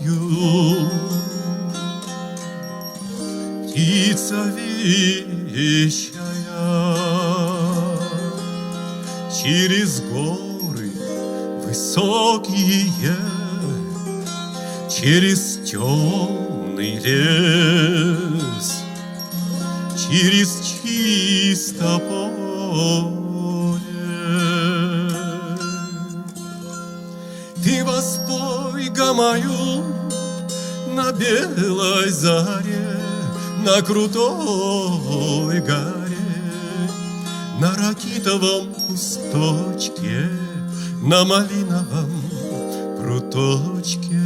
тобою, птица вещая, через горы высокие, через темный лес, через чисто поле. Ты воспой-га мою на белой заре, на крутой горе, на ракитовом кусточке, на малиновом пруточке.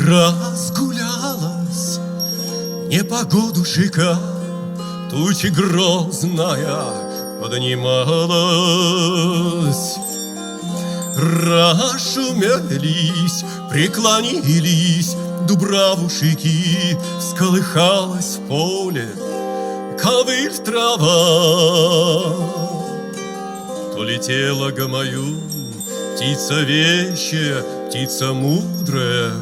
Разгулялась непогодушка, тучи грозная поднималась. Расшумелись, преклонились дубравушки, всколыхалась в поле ковыль трава. То летела гамаю птица вещая, птица мудрая.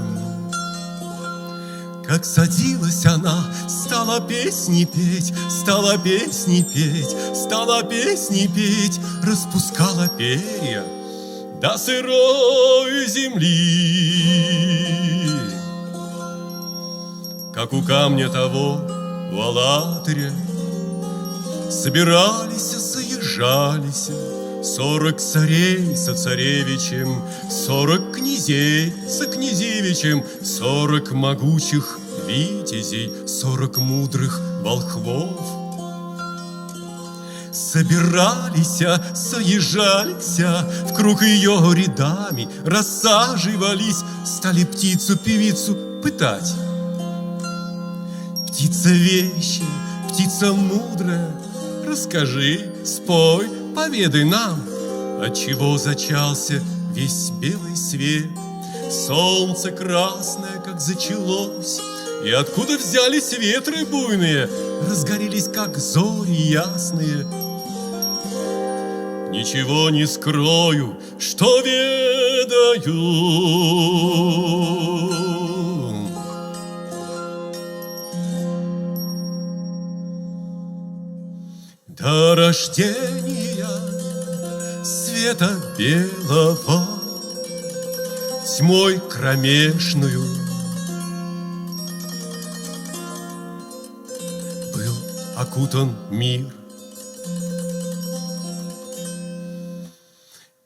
Как садилась она, стала песни петь, стала песни петь, стала песни петь, распускала перья до сырой земли. Как у камня того в Алатыре собирались, заезжались 40 царей со царевичем, 40 князей со князевичем, 40 могучих витязей, 40 мудрых волхвов. Собирались, соезжались, в круг ее рядами рассаживались, стали птицу-певицу пытать. Птица вещая, птица мудрая, расскажи, спой, поведай нам, отчего зачался весь белый свет, солнце красное, как зачалось, и откуда взялись ветры буйные, разгорелись, как зори ясные. Ничего не скрою, что ведаю. До рождения света белого тьмой кромешную был окутан мир.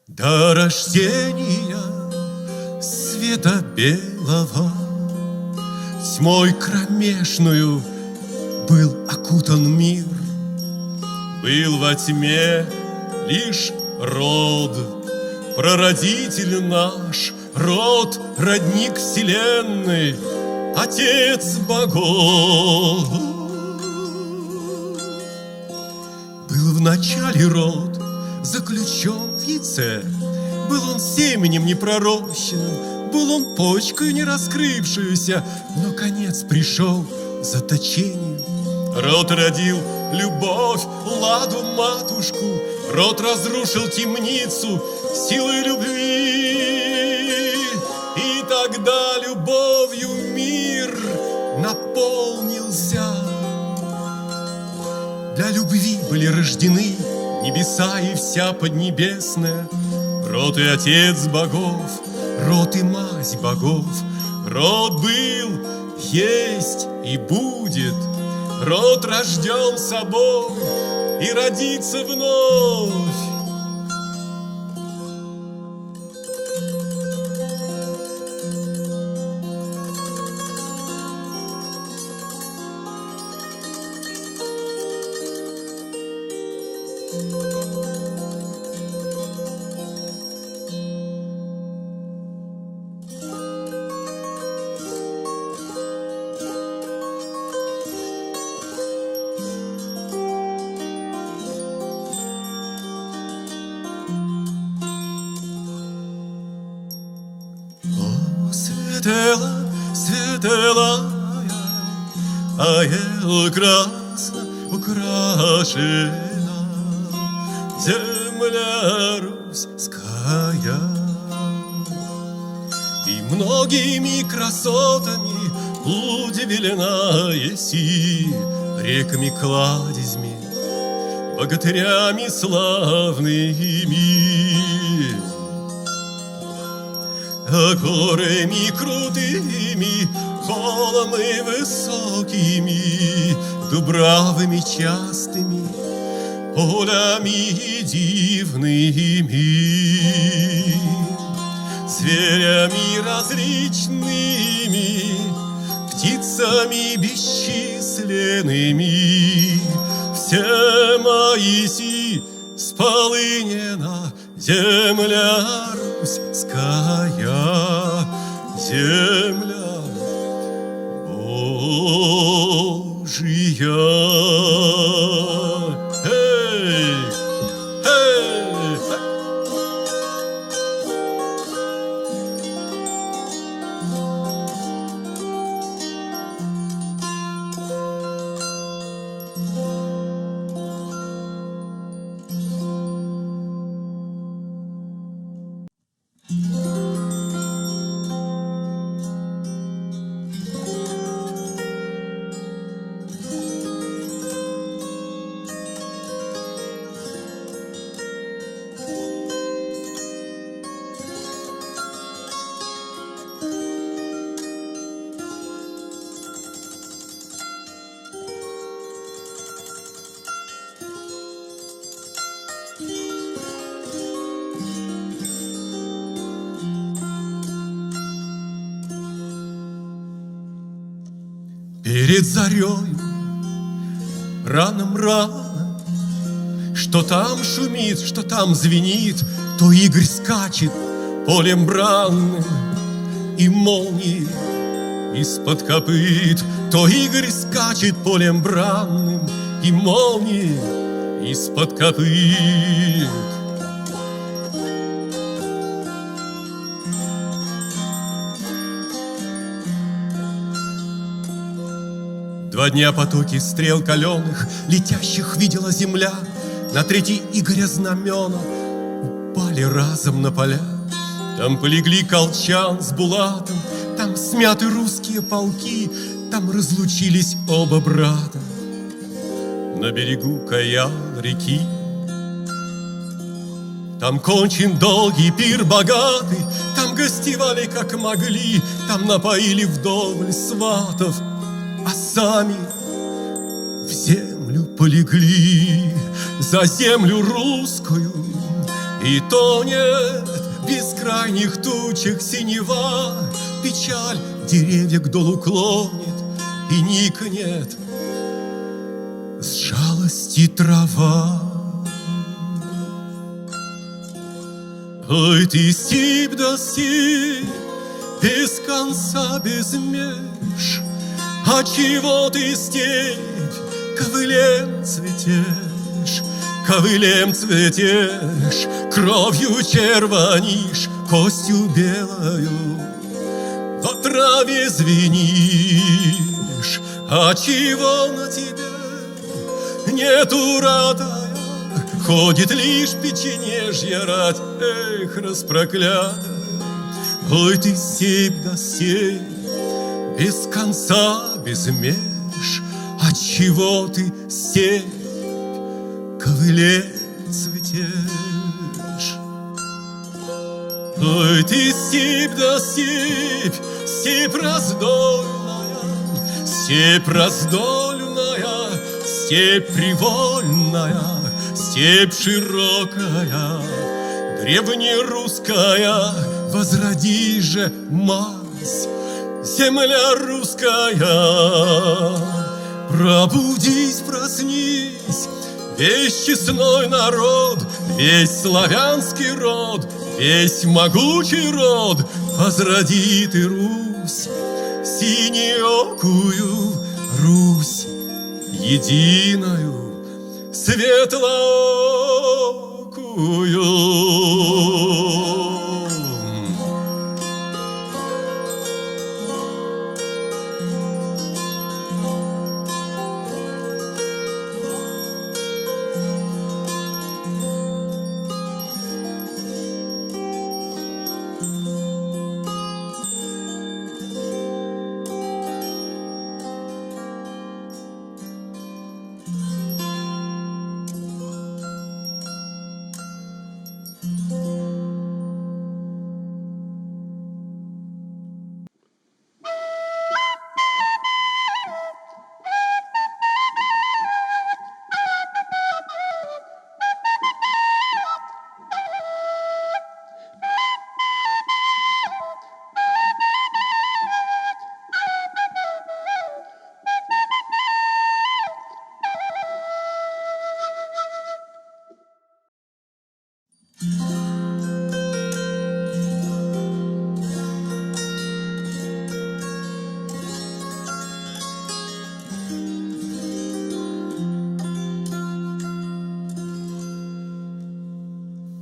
До рождения света белого тьмой кромешную был окутан мир. Был во тьме лишь род, прародитель наш, род, родник вселенной, отец богов. Был в начале род, заключен в яйце, был он семенем непророщенным, был он почкой не раскрывшуюся, но конец пришел заточению. Род родил любовь, ладу матушку, род разрушил темницу силы любви. И тогда любовью мир наполнился. Для любви были рождены небеса и вся поднебесная, род и отец богов, род и мать богов. Род был, есть и будет, род рожден собой и родится вновь. светела, светелая, а ел красно украшена земля русская. И многими красотами удивлена еси, реками, кладезьми, богатырями славными, горами крутыми, холмами высокими, дубравами частыми, полями дивными, зверями различными, птицами бесчисленными. Все Моиси сполынена земля русская, земля Божия. Эй, эй, перед зарею, рано-рано, что там шумит, что там звенит, то Игорь скачет полем бранным, и молнии из-под копыт, то Игорь скачет полем бранным, и молнии из-под копыт. 2 дня потоки стрел каленых, летящих видела земля. На 3-й Игоря знамена упали разом на поля. Там полегли Колчан с Булатом, там смяты русские полки, там разлучились оба брата на берегу Каял-реки. Там кончен долгий пир богатый, там гостевали как могли, там напоили вдоволь сватов, а сами в землю полегли, за землю русскую. И тонет в бескрайних тучах синева, печаль деревья к долу клонит и никнет с жалости трава. Ой, ты степь да степь, без конца, без меж, а чего ты, степь, ковылем цветешь, ковылем цветешь, кровью червонишь, костью белою в траве звенишь. А чего на тебе нету радая, ходит лишь печенежья рать, эх, распроклятая. Ой, ты степь да степь, без конца, без меж, отчего ты, степь, ковылем цветешь? Ой, ты степь да степь, степь раздольная, степь раздольная, степь привольная, степь широкая, древнерусская, возроди же, мать, земля русская. Пробудись, проснись, весь честной народ, весь славянский род, весь могучий род, возроди ты Русь, синеокую Русь, единую, светлоокую.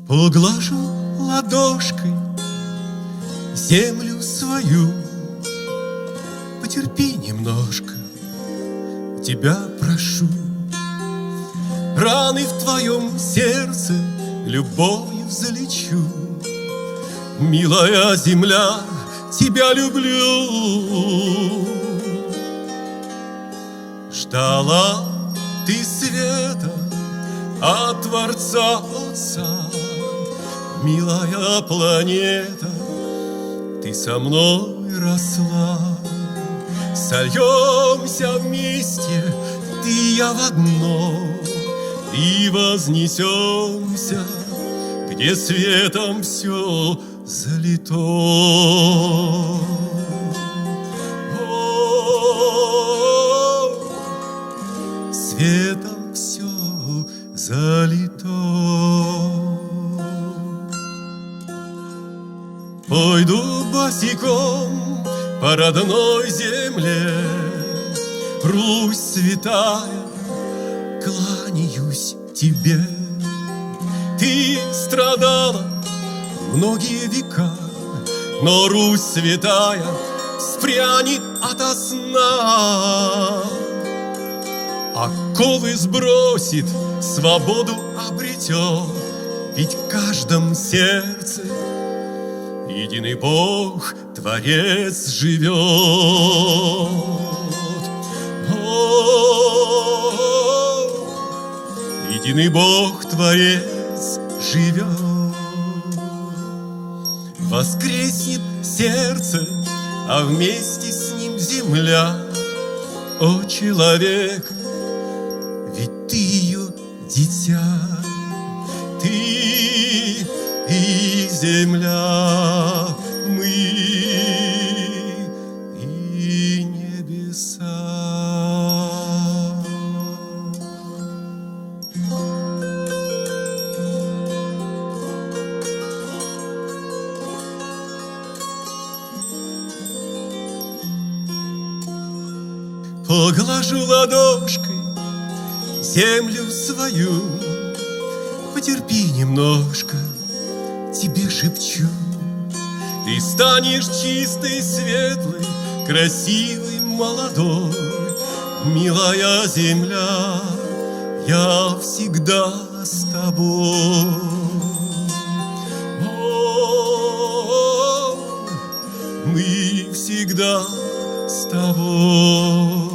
Поглажу ладошкой землю свою. Потерпи немножко, тебя прошу. Раны в твоем сердце любовью залечу. Милая земля, тебя люблю. Ждала ты света от Творца Отца, милая планета, ты со мной росла. Сольемся вместе, ты и я в одно, и вознесемся, где светом все залито. Светом все залито. Пойду босиком по родной земле, Русь святая, кланяюсь тебе. Ты страдала многие века, но Русь святая вспрянет ото сна. Оковы сбросит, свободу обретет, ведь в каждом сердце единый Бог, Творец живет. Единый Бог, Творец живет. Воскреснет сердце, а вместе с ним земля. О, человек, ведь ты ее дитя, ты и земля, мы и небеса. Поглажу ладошкой землю свою. Потерпи немножко, тебе шепчу. Ты станешь чистой, светлой, красивой, молодой. Милая земля, я всегда с тобой. О, мы всегда с тобой.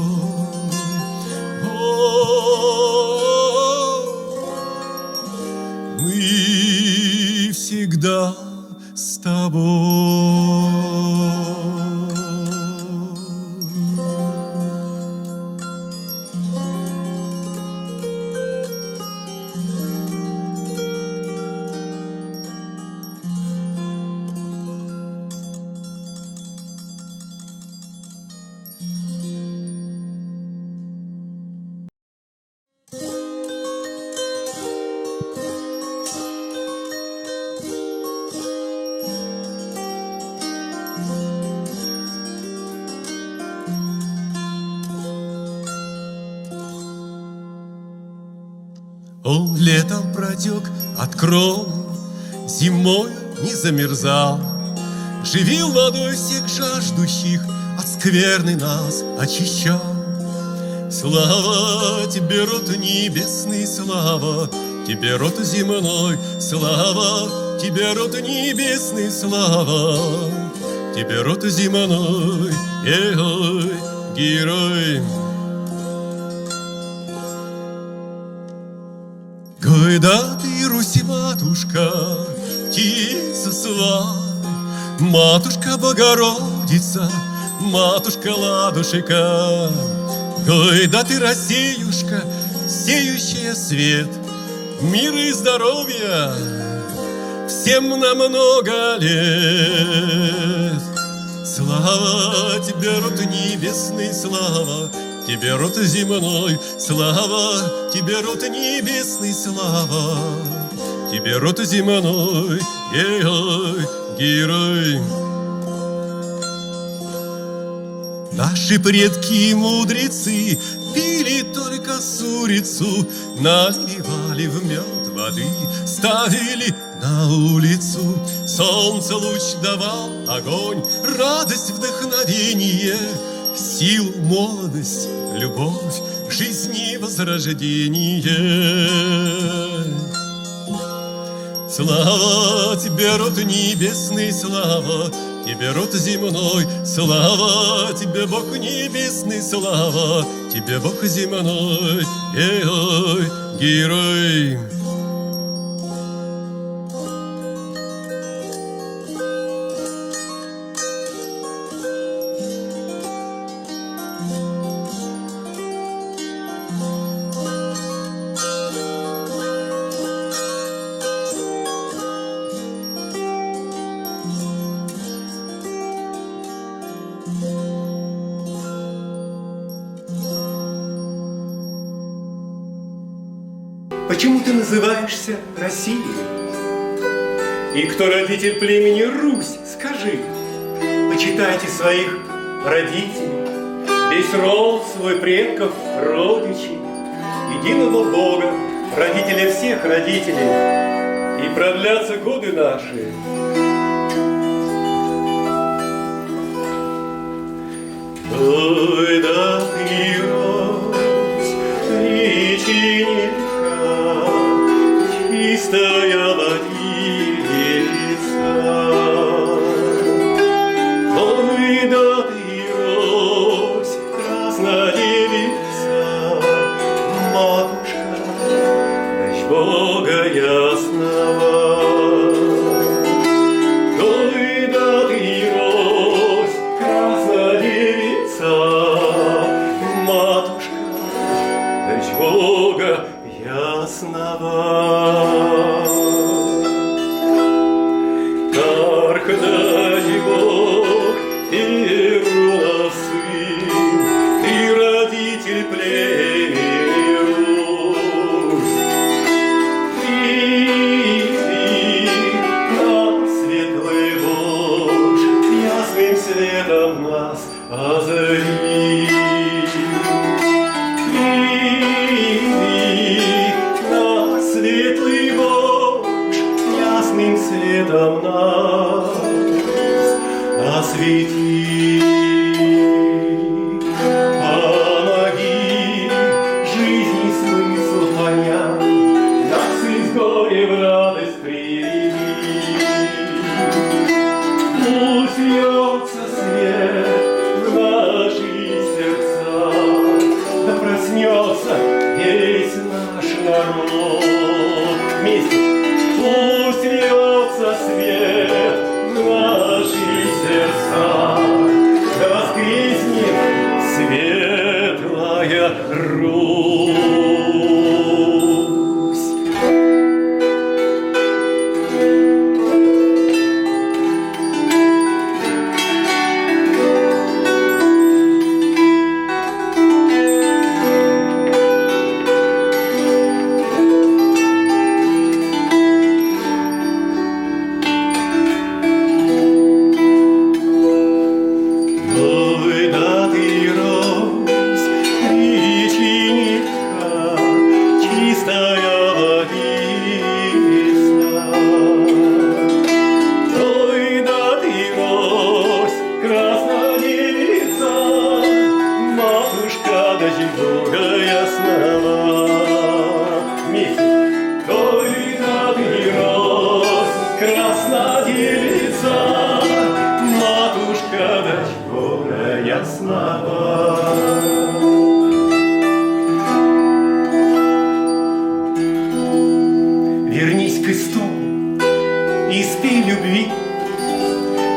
Мы всегда с тобой. Он летом протек от кроны, зимой не замерзал, живил водой всех жаждущих, от скверны нас очищал. Слава тебе, род небесный, слава тебе, род земной, слава тебе, род небесный, слава тебе, род земной, герой. Когда ты, Русь, матушка, птица свай, матушка Богородица, матушка Ладушка, когда ты, Россиюшка, сеющая свет, мира и здоровья всем на много лет. Слава тебе, род небесный, слава тебе, род земной, слава тебе, род небесный, слава тебе, род земной, герой. Наши предки и мудрецы пили только с урицу, наливали в мед воды, ставили На улицу солнце луч давал, огонь, радость, вдохновение, силу, молодость, любовь, жизни возрождение. Слава тебе, род небесный, слава тебе, род земной, слава тебе, Бог небесный, слава тебе, Бог земной, ой, герой. Почему ты называешься Россией? И кто родитель племени Русь, скажи. Почитайте своих родителей, весь род свой предков, родичей, единого Бога, родителя всех родителей, и продлятся годы наши. Ой, да ты рос, речи нелька, чистая водица. Ой, да ты рос, красная девица, матушка, дочь Бога ясного. Ой, да ты рос, красная девица, матушка, дочь Бога ясного. Когда его Перуна сын, ты родитель племени Русь. Ты нам светлый Божь, ясным светом нас озари. Светлый Божь, ясным светом нас освети. Помоги жизни смысл понять, нас из горя в радость приведи. Пусть льется свет в наши сердца, да проснется весь наш народ. Вместе. Пусть льется свет в наши сердца, да воскреснет светлая Русь. Вернись к истому и спей любви,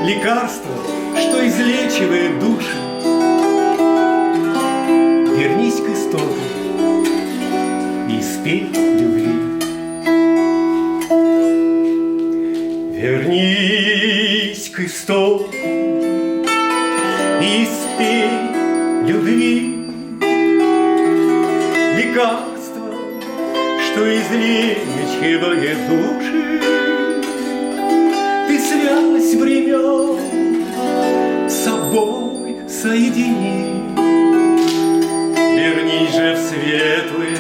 лекарство, что излечивает души. Вернись к истому и спей любви. Вернись к истому и спей любви, лекарство, что излечивает души. Ты связь времен с собой соедини. Вернись же в светлые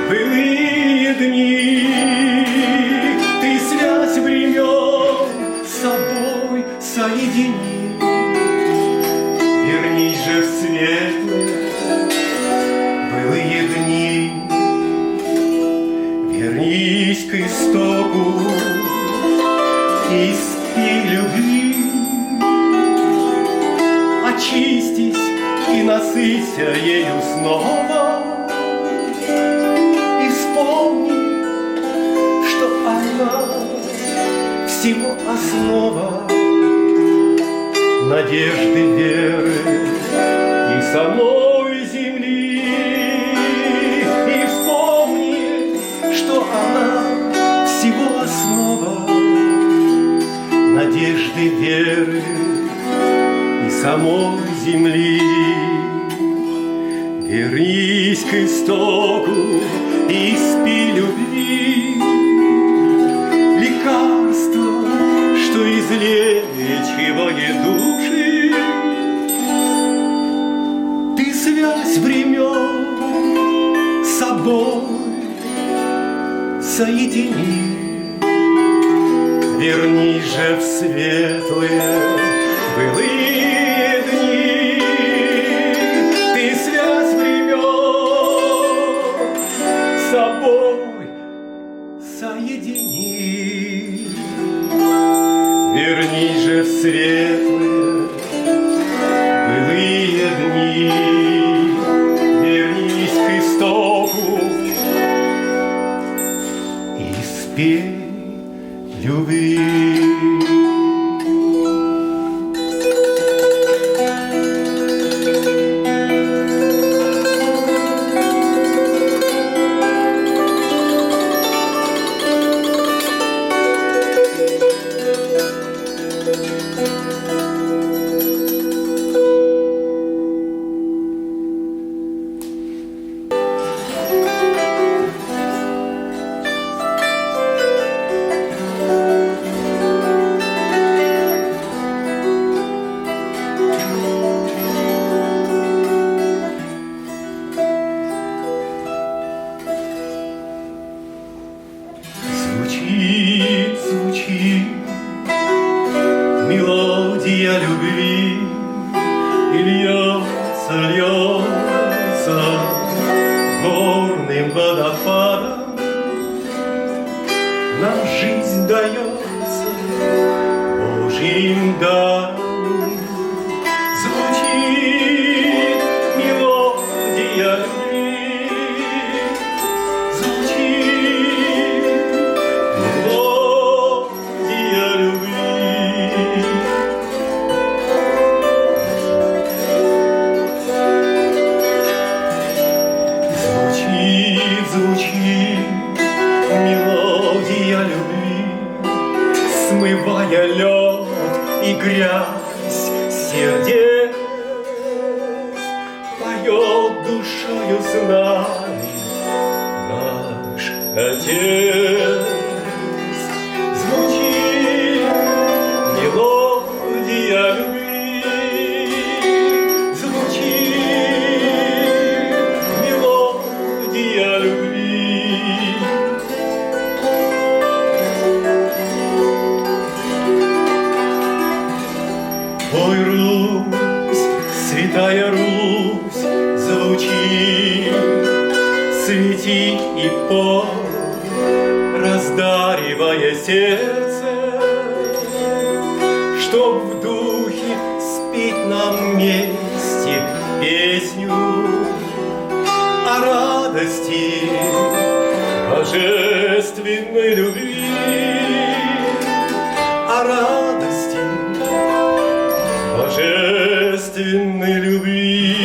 былые дни. Ты насыся ею снова и вспомни, что она всего основа надежды, веры и самой земли. И вспомни, что она всего основа надежды, веры и самой земли. Вернись к истоку и спи любви, лекарство, что излечивает души. Ты связь времен с собой соедини. Вернись же в светлые былые дни. Ты связь времен с собой соедини. Вернись же в светлые былые дни. Вернись к истоку и спей любви. Звучит мелодия любви, и льется горным водопадом. Нам жизнь дается Божьим даром. Звучит мелодия любви, смывая лед и грязь сердец, поет душою с нами наш Отец. Звучит мелодия любви, звучит мелодия любви. Ой, Русь, святая Русь, звучи, свети и пой, раздаривая сердце, чтоб в духе спеть нам вместе песню о радости божественной любви, о радости божественной любви.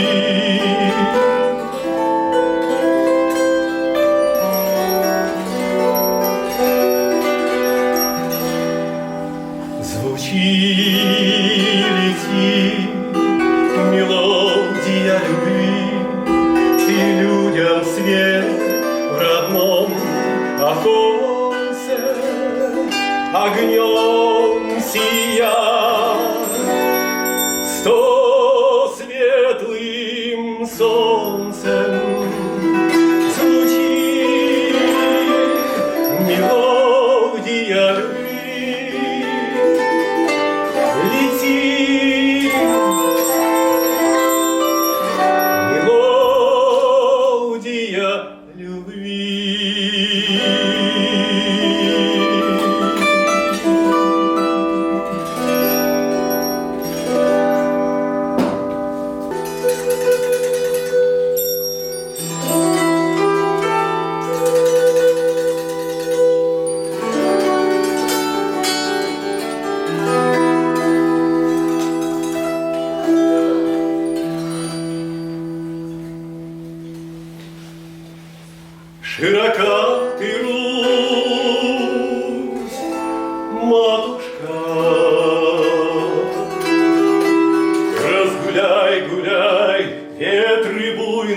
Звучи, лети, мелодия любви, и людям свет в родном оконце огнем сия. Сто светлым солнцем звучит мелодия любви. Лети, мелодия любви.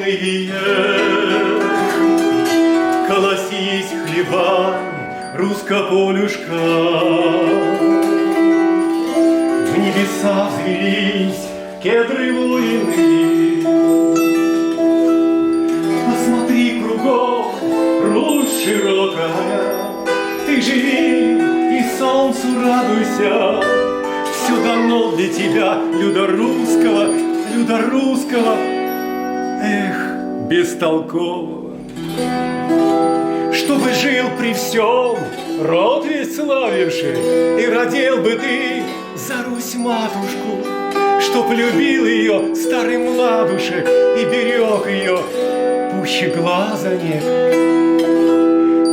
родные, колосись хлебами, русско-полюшка. В небеса взвелись кедры воины. Посмотри кругом, Русь широкая, ты живи и солнцу радуйся. Все дано для тебя, люда русского, эх, бестолкового. Чтобы жил при всем род весь славивший, и родил бы ты за Русь матушку, чтоб любил ее старый младушек и берег ее пуще глаза нет.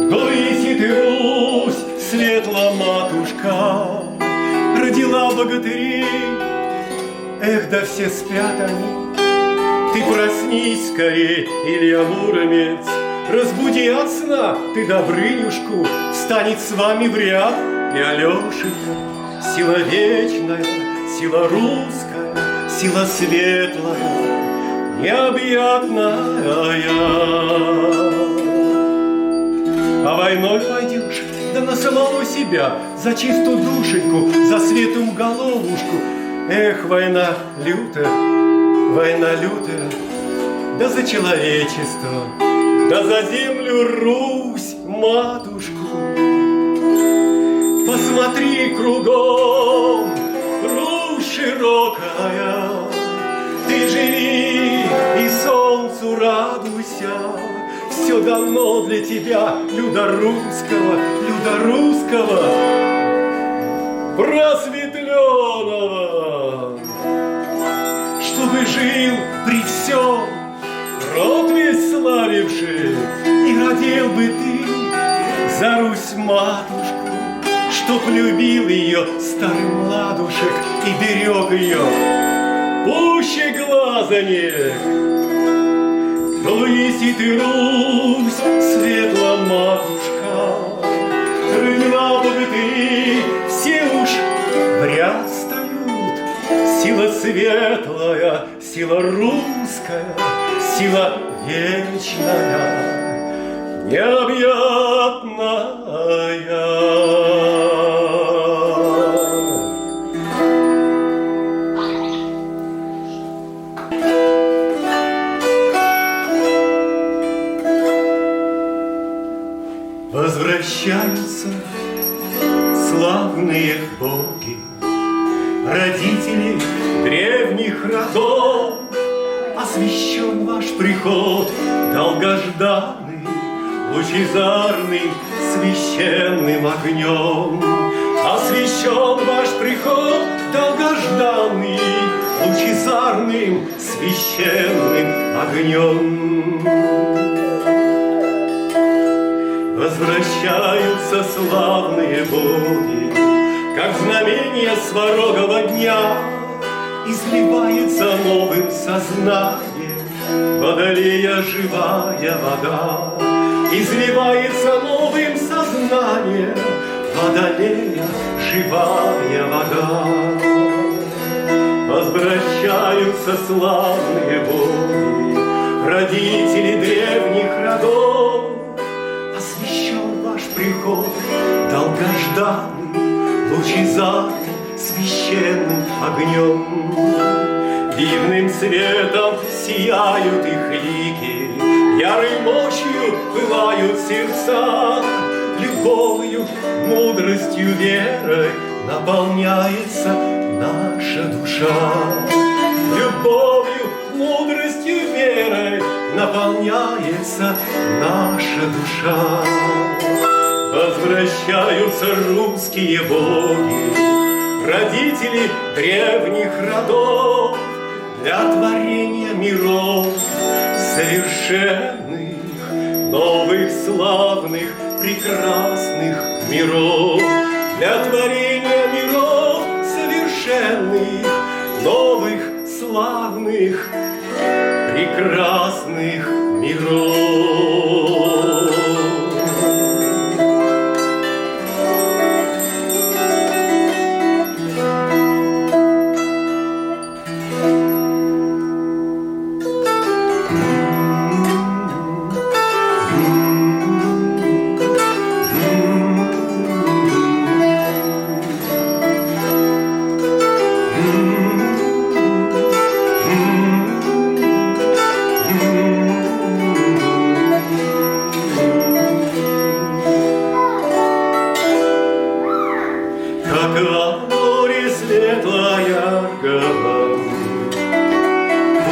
Глыси ты, Русь, светла матушка, родила богатырей, эх, да все спят они. Ты проснись скорей, Илья Муромец, разбуди от сна ты Добрынюшку, встанет с вами в ряд и Алешенька. Сила вечная, сила русская, сила светлая, необъятная. А войной пойдешь, да на самого себя, за чистую душеньку, за светлую головушку. Эх, война лютая, да за человечество, да за землю Русь, матушку. Посмотри кругом, Русь широкая, ты живи и солнцу радуйся. Все дано для тебя, люда русского, просветленного. Чтобы жил при всем род весь славивший, и родил бы ты за Русь матушку, чтоб любил ее старый младушек и берег ее пуще глаза нет. Глыси ты, Русь, светла матушка, родила богатырей, все уж в ряд встают. Сила светлая, сила русская, сила вечная, необъятная. Возвращаются славные боги, родители древних родов. Освящен ваш приход долгожданный, лучезарным священным огнем. Освящен ваш приход долгожданный, лучезарным священным огнем. Возвращаются славные боги, как знамение сварогого дня. Изливается новым сознанием Водолея живая вода. Изливается новым сознанием Водолея живая вода. Возвращаются славные боги, родители древних родов. Освящен ваш приход долгожданный, лучезарным священным огнем. Дивным светом сияют их лики, ярой мощью пылают сердца. Любовью, мудростью, верой наполняется наша душа. Любовью, мудростью, верой наполняется наша душа. Возвращаются русские боги, родители древних родов, для творения миров совершенных, новых, славных, прекрасных миров. Для творения миров совершенных, новых, славных, прекрасных миров.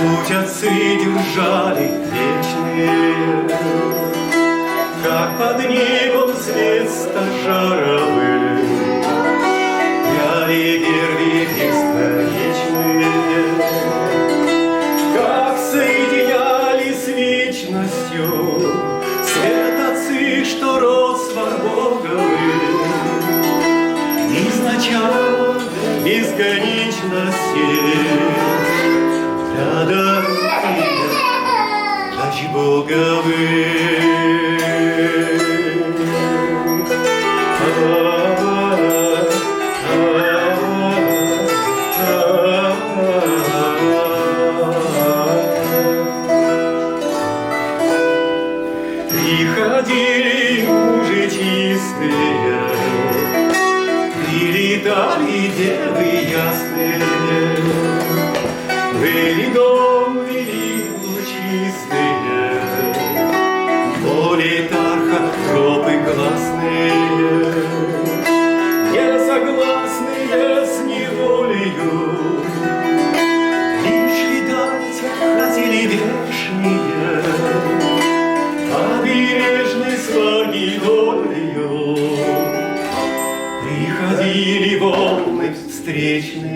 Путь отцы держали вечные, как под небом свет стожаровый, пяли верви бесконечные, как соединяли с вечностью свет отцы, что рос Боговый, изначально бесконечности для дороги дач Боговых. Приходили мужи чистые, прилетали девы ясные, были дом, вели лучистые, воли тарха тропы гласные, не согласные с неволею, лишь, видать, хотели вешние, побережной сваги долею приходили волны встречные.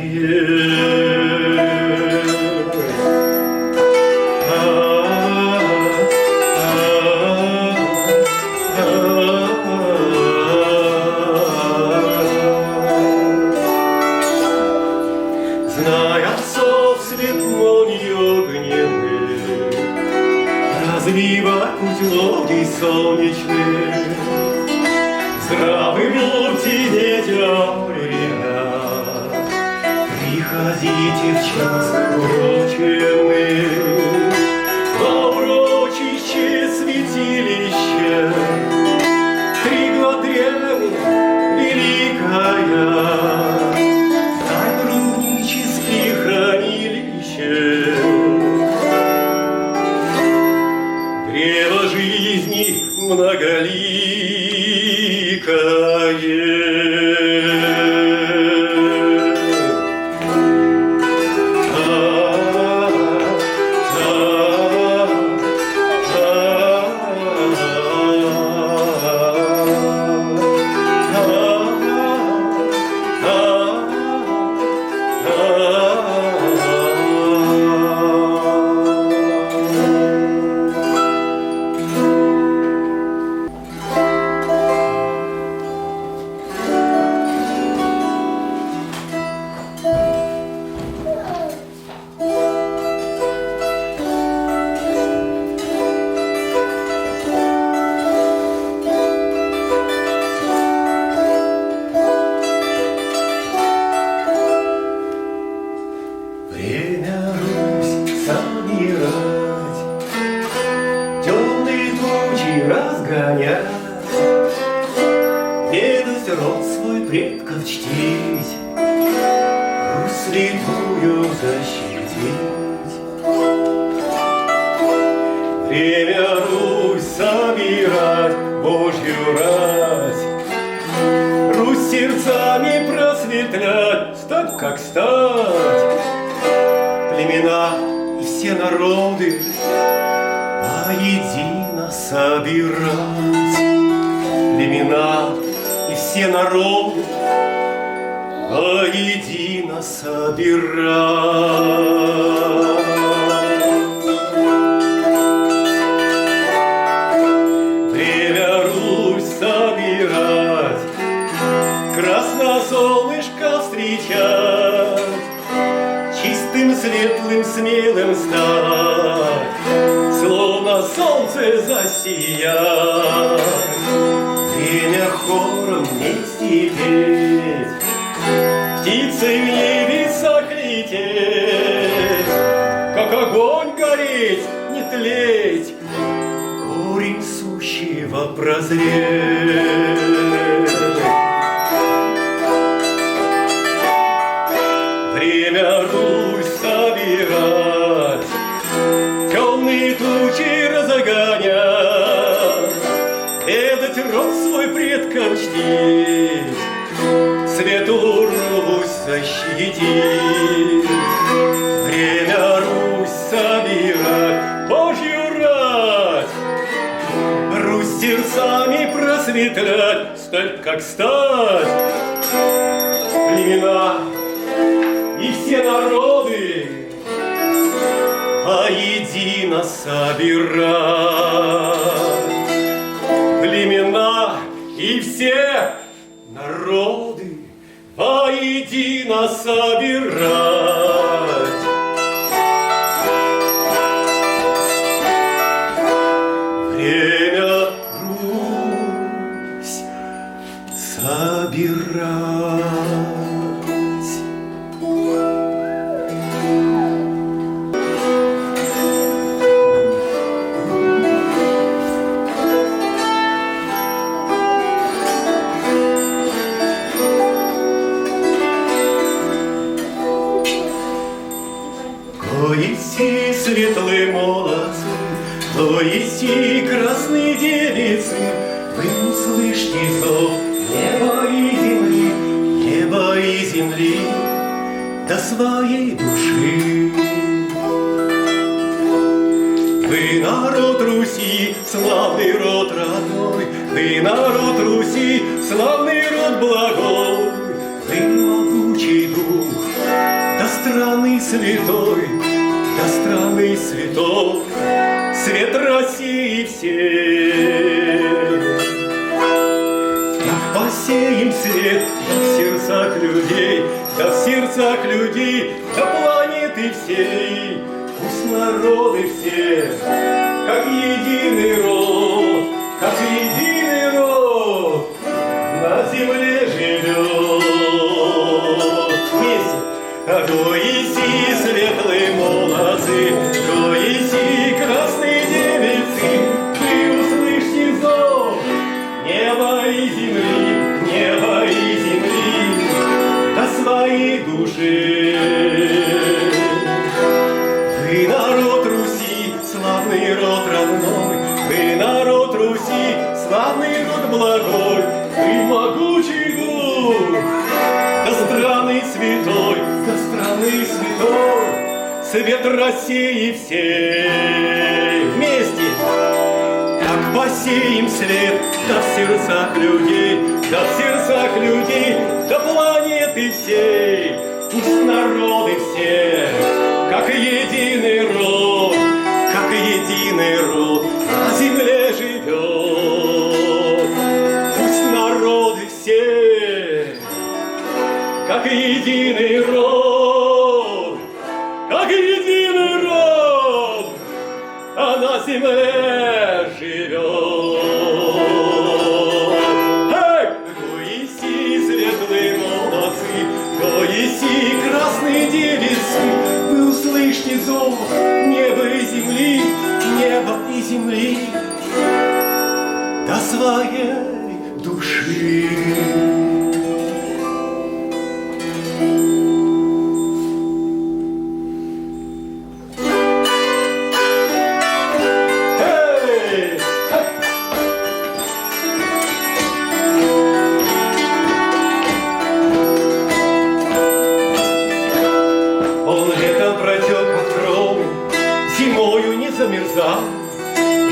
Зная отцов светлоньи огненные, развивать путь лодий солнечных, здравы будьте, детям ребят, приходите в час уроченный, во урочище святилище, Тригла древняя, великая, тайн рунических хранилище. Древо жизни многоликое. Время Русь собирать, темные тучи разгонять, ведать род свой предков чтить, Русь святую защитить. Время Русь собирать, Божью рать, Русь сердцами просветлять, стать как стать. Племена и все народы воедино собирать. Племена и все народы воедино собирать. Время Русь собирать, красносолнышко встречать, чистым, светлым, смелым стать, словно солнце засиять. Время хором вместе петь, птицей в небесах лететь, как огонь гореть, не тлеть, корень сущего прозреть. Время Русь собирать, темные тучи разгонять, ведать род свой предкам чтить, светлую Русь защитить. Время Русь осветлять стать как стать. Племена и все народы воедино собирать. Племена и все народы воедино собирать. Время, Русь, собирать. Коиси светлые молодцы, коиси красные девицы, вы услышьте зов неба и земли, неба и земли до своей души. Вы народ Руси, славный род родной, вы народ Руси, славный род благой, вы могучий дух до страны святой, до страны святой, свет России всей. Так посеем свет да в сердцах людей, да в сердцах людей, до планеты всей. Пусть народы все, как единый род, как единый род, на земле живет. Вместе. Коиси светлые молодцы, коиси красные девицы, вы услышьте зов неба и земли, неба и земли до своей души. Вы народ Руси, славный род родной, вы народ Руси, славный род благой, вы могучий дух до страны святой, до страны святой, свет России всей. Вместе так посеем свет да в сердцах людей, да в сердцах людей, до планеты всей. Пусть народы все, как единый род, как единый род на земле живет. Пусть народы все, как единый род, как единый род, а на земле живет. Эй! Коиси светлые молодцы, коиси красные девицы, вы услышьте зов неба и земли, неба и земли до своей души.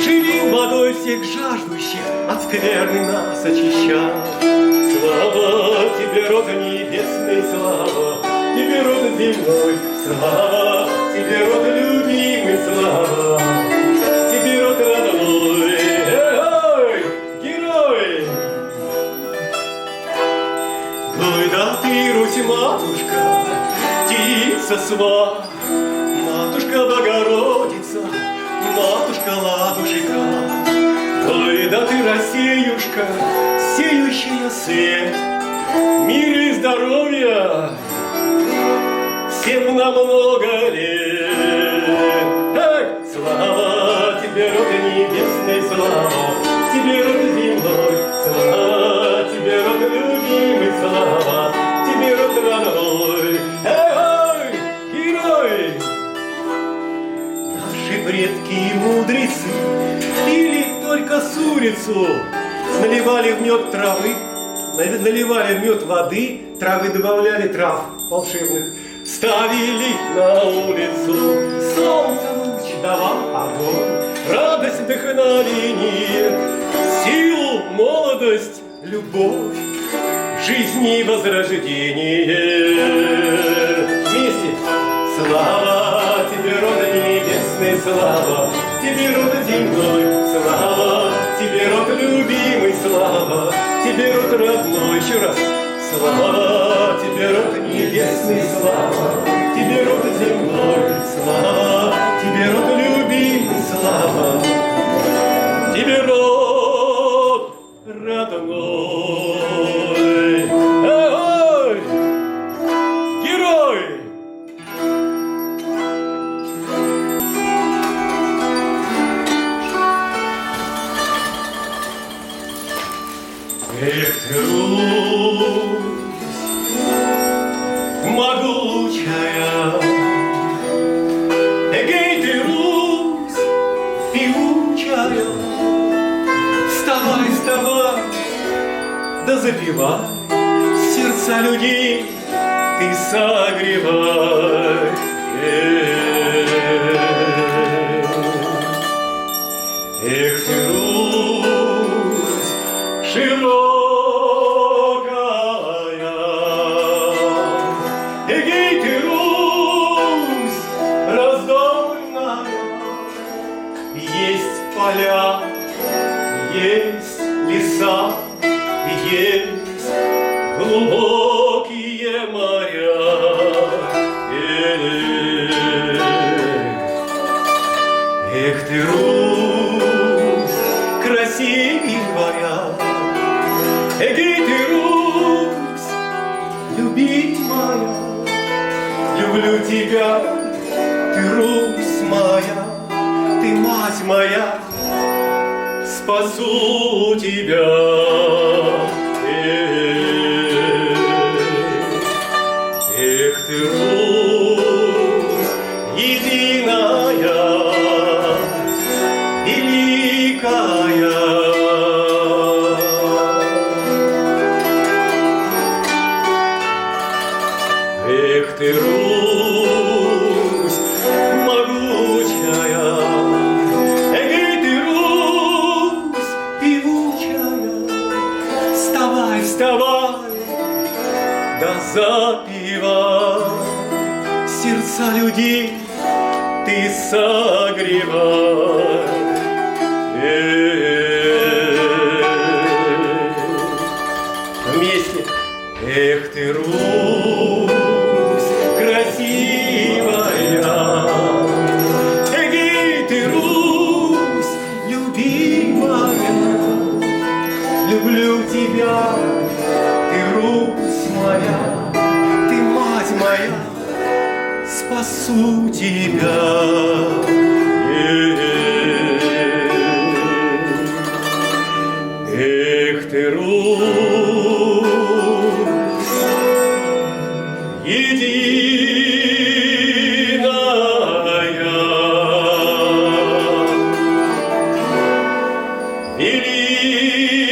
Живил водой всех жаждущих, от скверны нас очищал. Слава тебе, род небесный, слава тебе, род земной, слава тебе, род любимый, слава тебе, род родной. Эй, герой! Ой, да ты, Русь, матушка, птица сва, матушка Богородица, матушка ладушка. Ой, да ты, Россиюшка, сеющая свет, мира и здоровья всем на много лет. Эх, слава тебе, род небесный, слава тебе, род земной, слава тебе, род любимый, слава тебе, род родной. Эй, герой! Предки и мудрецы пили только с улицу, наливали в мед травы, наливали в мед воды, травы добавляли трав волшебных, ставили на улицу солнце луч вдова, огонь, радость, вдохновение, силу, молодость, любовь, жизни возрождение. Вместе! Слава тебе, род небесный, слава тебе, род земной, слава тебе, род любимый, слава тебе, род родной. Еще раз. Слава тебе, род небесный, слава тебе, род земной, слава тебе, род любимый, слава тебе, род родной. Ой, герой! Эх ты, Русь, могучая, эгей ты, Русь, певучая, вставай, вставай, да запевай, сердца людей ты согревай. Эх ты, Русь, широкая, эгей ты, Русь, раздольная, есть поля, есть леса, есть глубокие моря. Эх ты, Русь, красивая, эгей ты, Русь, любимая, люблю тебя, ты, Русь моя, ты, мать моя, спасу тебя. Эх ты, Русь, единая, великая. Эх ты, Русь, могучая, эгей ты, Русь, певучая, вставай, вставай, да запевай, сердца людей ты согревай. Вместе. Эх ты, Русь, красивая, эгей ты, Русь, любимая, люблю тебя, ты, Русь моя, ты, мать моя, спасу тебя. Эх ты, Русь, единая, великая.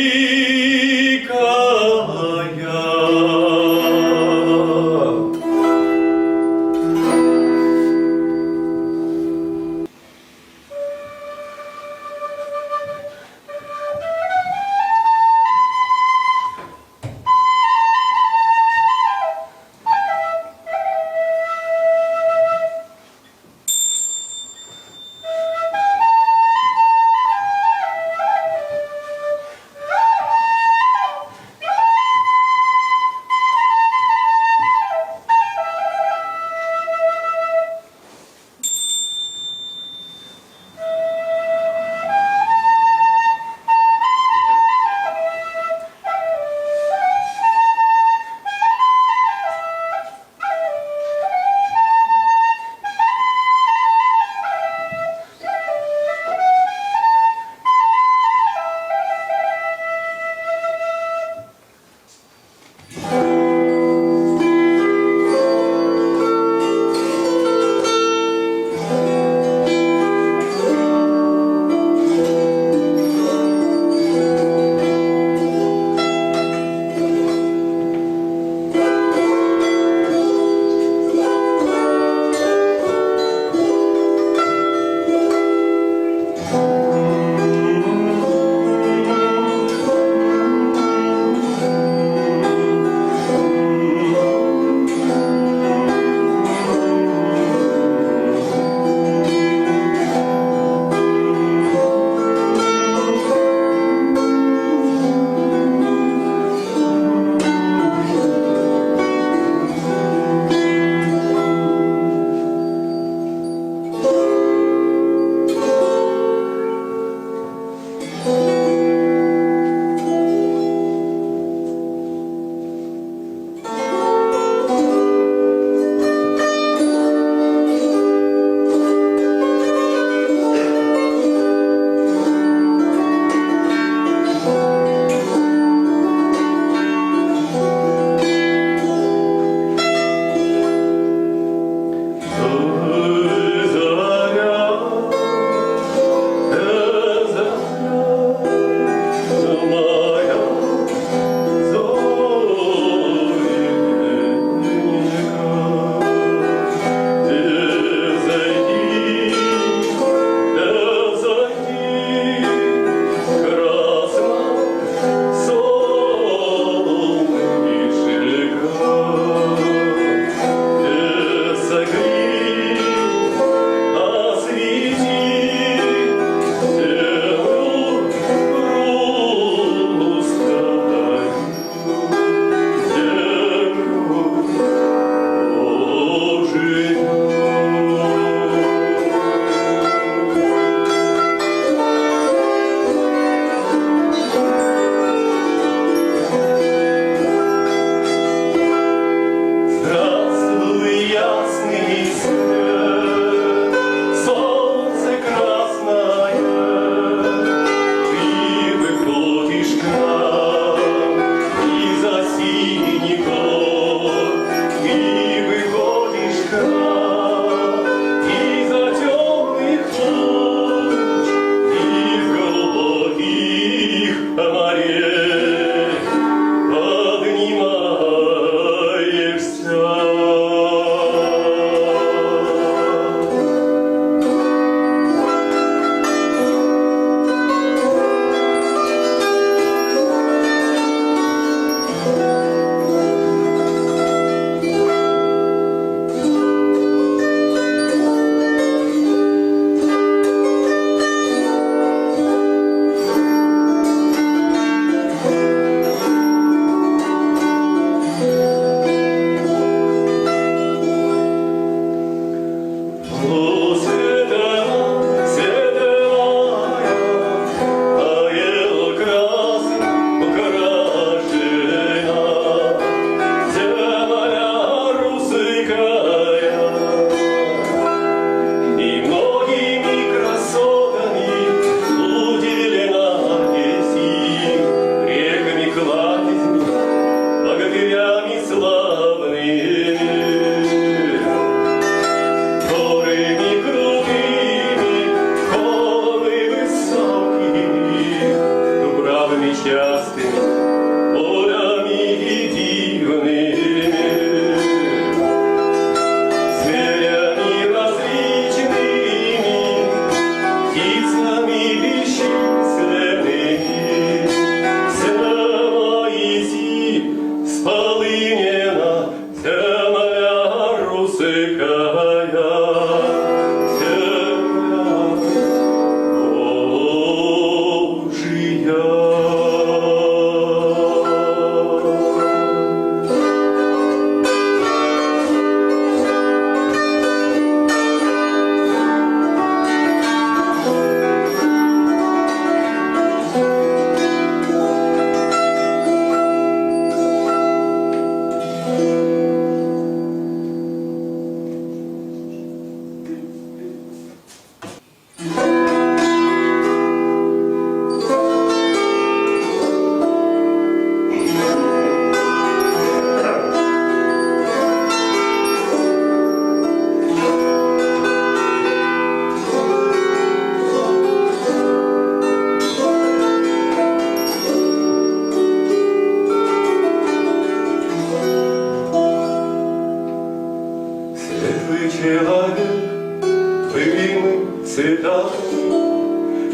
пыльным цветам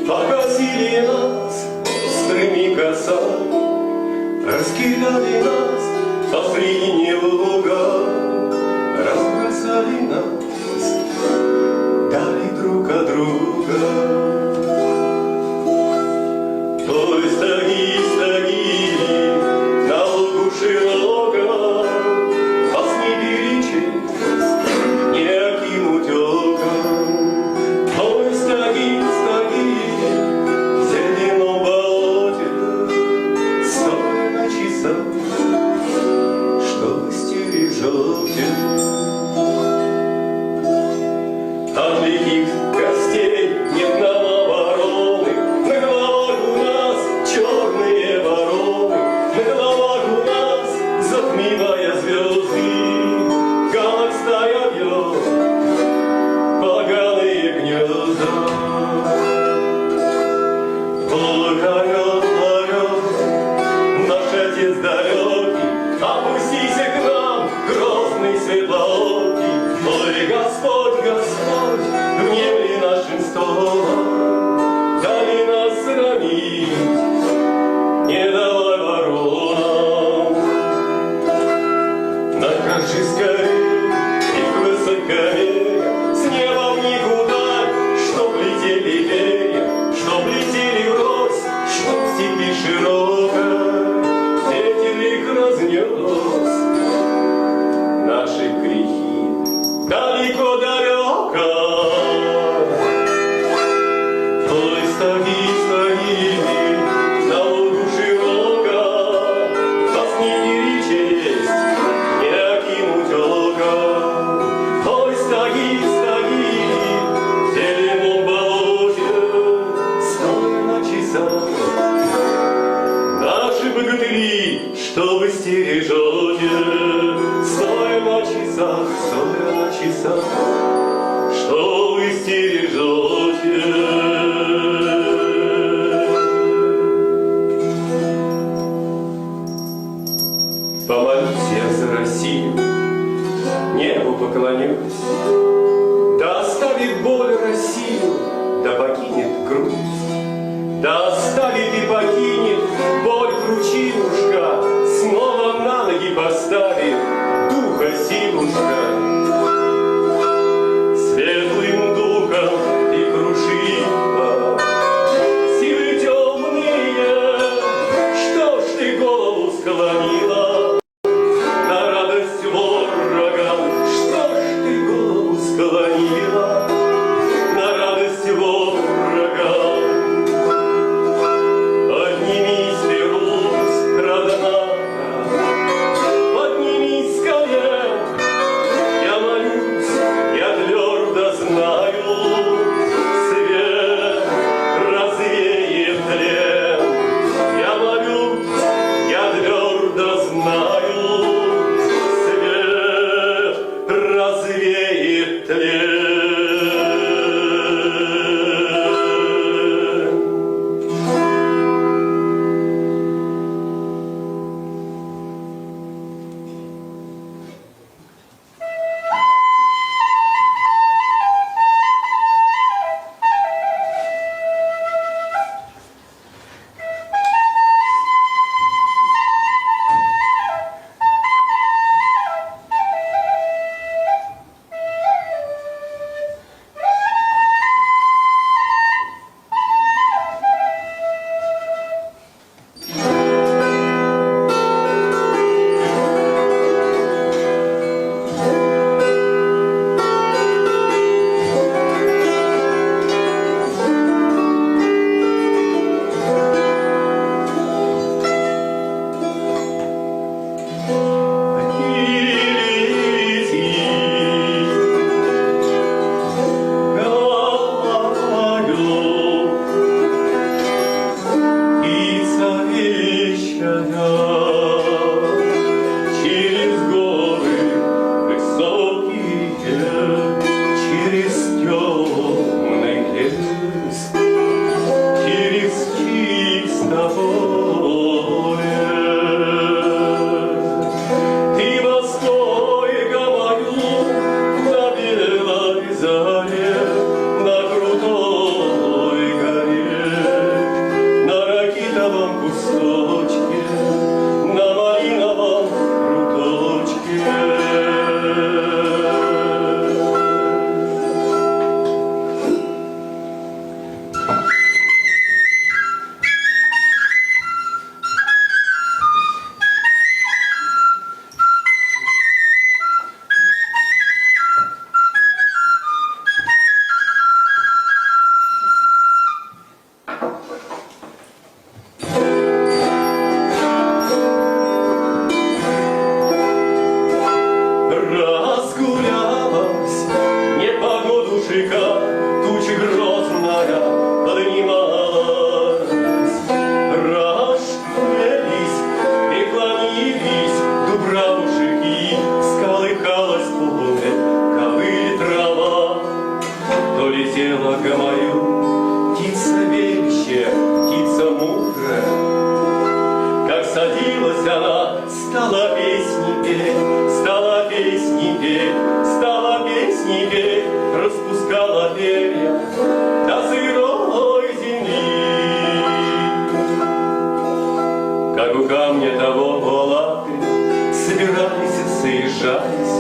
покосили нас острыми косами, раскидали нас по средним лугам, разбросали нас дали друг от друга. Ой, стоги, стоги, на лугу широком, вас не перечесть, не окинуть оком. Ой, стоги, стоги, в зеленом болоте, стой на часах, что вы стережете. От лихих костей нет нам обороны, на головах у нас черные вороны, на головах у нас, затмевая звезды, галок стая бьет поганые гнезда. Ой, орел, орел, наш отец далекий, опустися к нам, грозный светлоокий. Ой, Господь, Господь, внемли нашим стонам, дали нас срамить, не давай воронам. Накажи скорее их высокомерие, с неба в них ударь, чтоб летели перья, чтоб летели врозь, чтоб в степи широкой ветер их разнес наши грехи далеко-далеко. Ой, стоги, стоги, на лугу широко, вас не перечесть, не окинуть ока. Ой, стоги, стоги, в зеленом болоте, стой на часах, наши богатыри, что вы стережете. Стоя на часах, стоя на часах, что вы стережете. Помолюсь я за Россию, небу поклонюсь, да оставит боль Россию, да покинет грусть, да оставит и покинет боль кручинушка, снова на ноги поставит духа силушка. Светлым духом и крушила силы темные, что ж ты голову склонила на радость ворогам, что ж ты голову склонила на радость ворогам. издалека туча грозная поднималась. Расшумелись, преклонились дубравушек, и сколыхалась в поле ковыль трава. То летела гомою птица вещая, птица мудрая. Как садилась она, стала песни петь, стала песни петь, стала песни петь, распускала перья до сырой земли. Как у камня того латы собирались и соезжались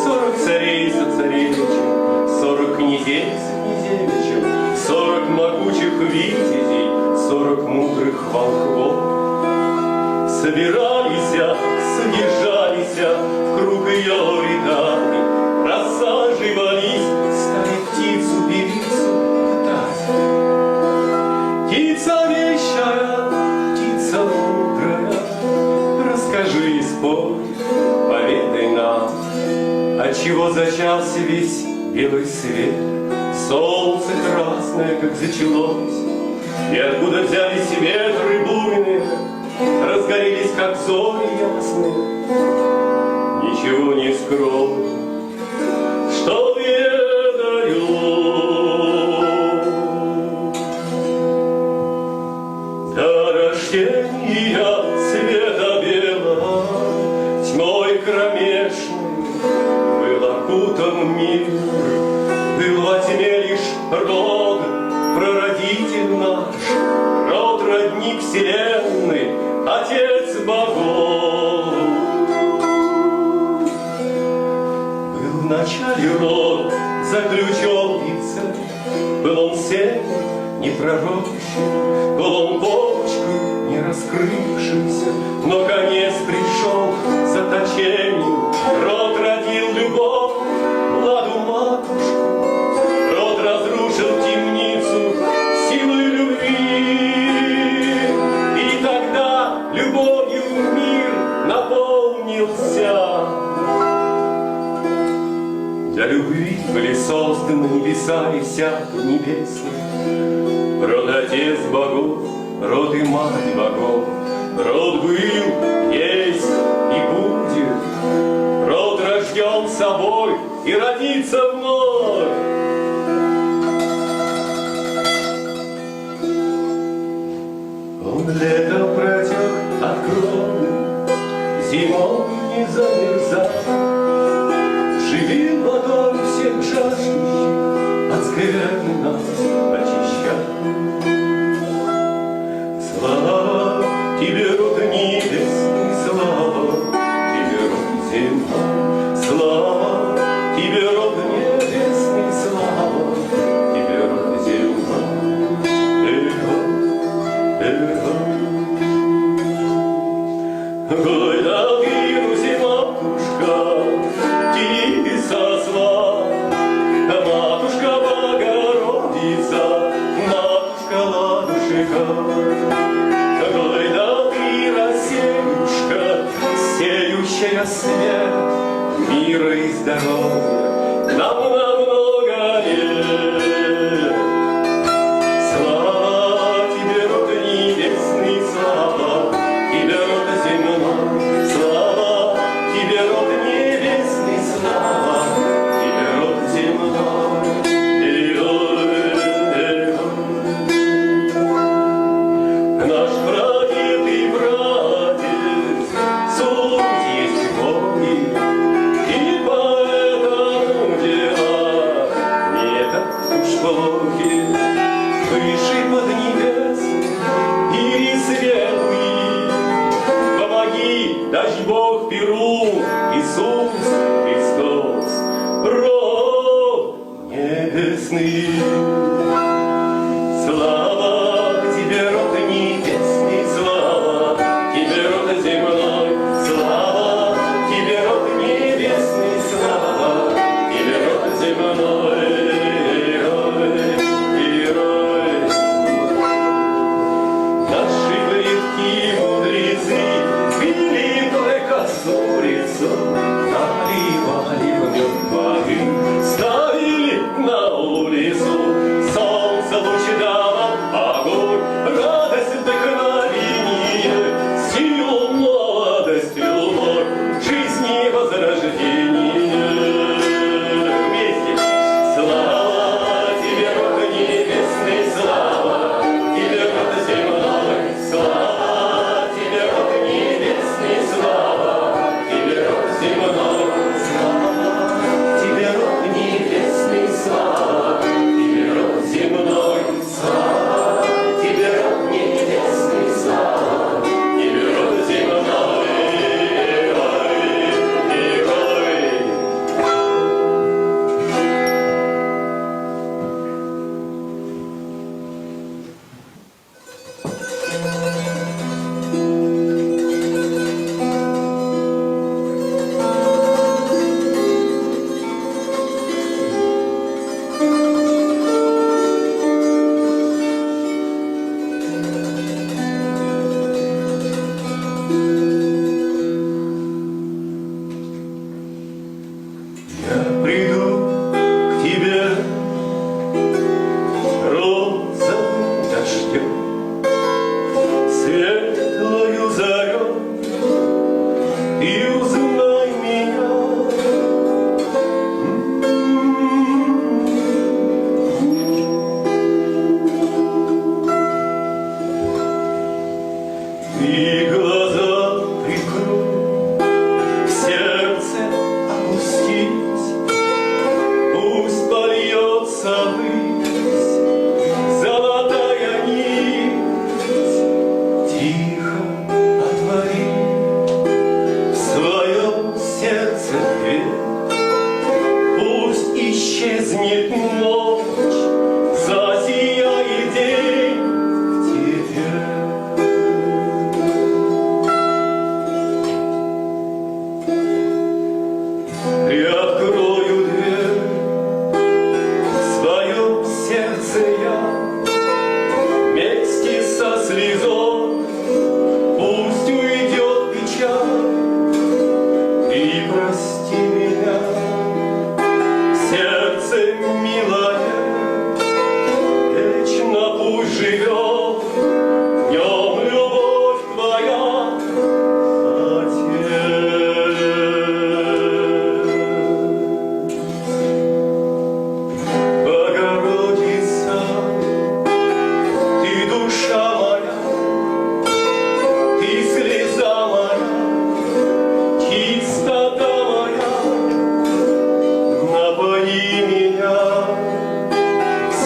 40 царей за царевичем, 40 князей за князевичем, 40 могучих витязей, 40 мудрых волхвов. Собирались, съезжались в круг ее рядами, рассаживались, стали птицу-певицу пытать. Птица вещая, птица мудрая, расскажи и спой, поведай нам, отчего зачался весь белый свет, солнце красное, как зачалось, и откуда взялись ветры буйные, разгорелись, как зори ясные. Ничего не скрою, что ведаю. До рождения света белого тьмой кромешной был окутан мир, был во тьме лишь род, прародитель наш, род родник вселенной, Отец богов. Был в начале род заключенница, был он семя не пророчный, был он почкой не раскрывшийся, но конец пришел заточению. Род родил любовь, ладу матушку, род разрушил темницу силой любви. И тогда любовью мир наполнился. Для любви были созданы небеса и вся небесная. Род Отец богов, род и Мать богов, род был, есть и будет. Род рожден собой и родится вновь. Он летом протек от крови, зимой не замерзал, живил водой всех жаждущих, от скверны нас очищал. Слава тебе, род небесный, слава тебе, род земной, слава тебе, род небесный, слава тебе, род земной. Ой, да вирусе, матушка, ты сосла, матушка Богородица, матушка ладушка. Ой, да ты рассеюшка, сеющая свет мира и здоровья нам на много лет. Слава тебе, род небесный, слава тебе, род земной, слава тебе, род небесный, слава тебе, род земной. Наш прадед и прадед, суть есть Боги, и поэтому дела не так уж плохи. Выше поднебесный и светлый, помоги, дай Бог Перу, Иисус Христос, род небесный. Слава тебе, род небесный, слава тебе, род земной, слава тебе, род небесный, слава тебе, род земной. Наши предки мудрецы пили только с улицу, наливали в мед воды, ставили на улицу. милая, вечно пусть живет в нем любовь твоя, Отец. Богородица, ты душа моя, ты слеза моя, чистота моя, напои меня,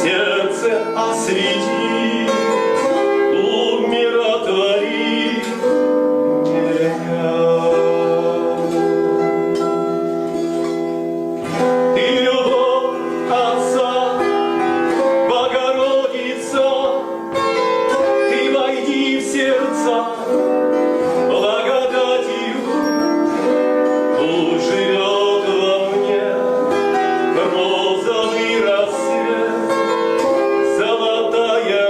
сердце освети, умиротвори меня. Ты любовь Отца, Богородица, ты войди в сердца благодатью, пусть живет во мне розовый рассвет, золотая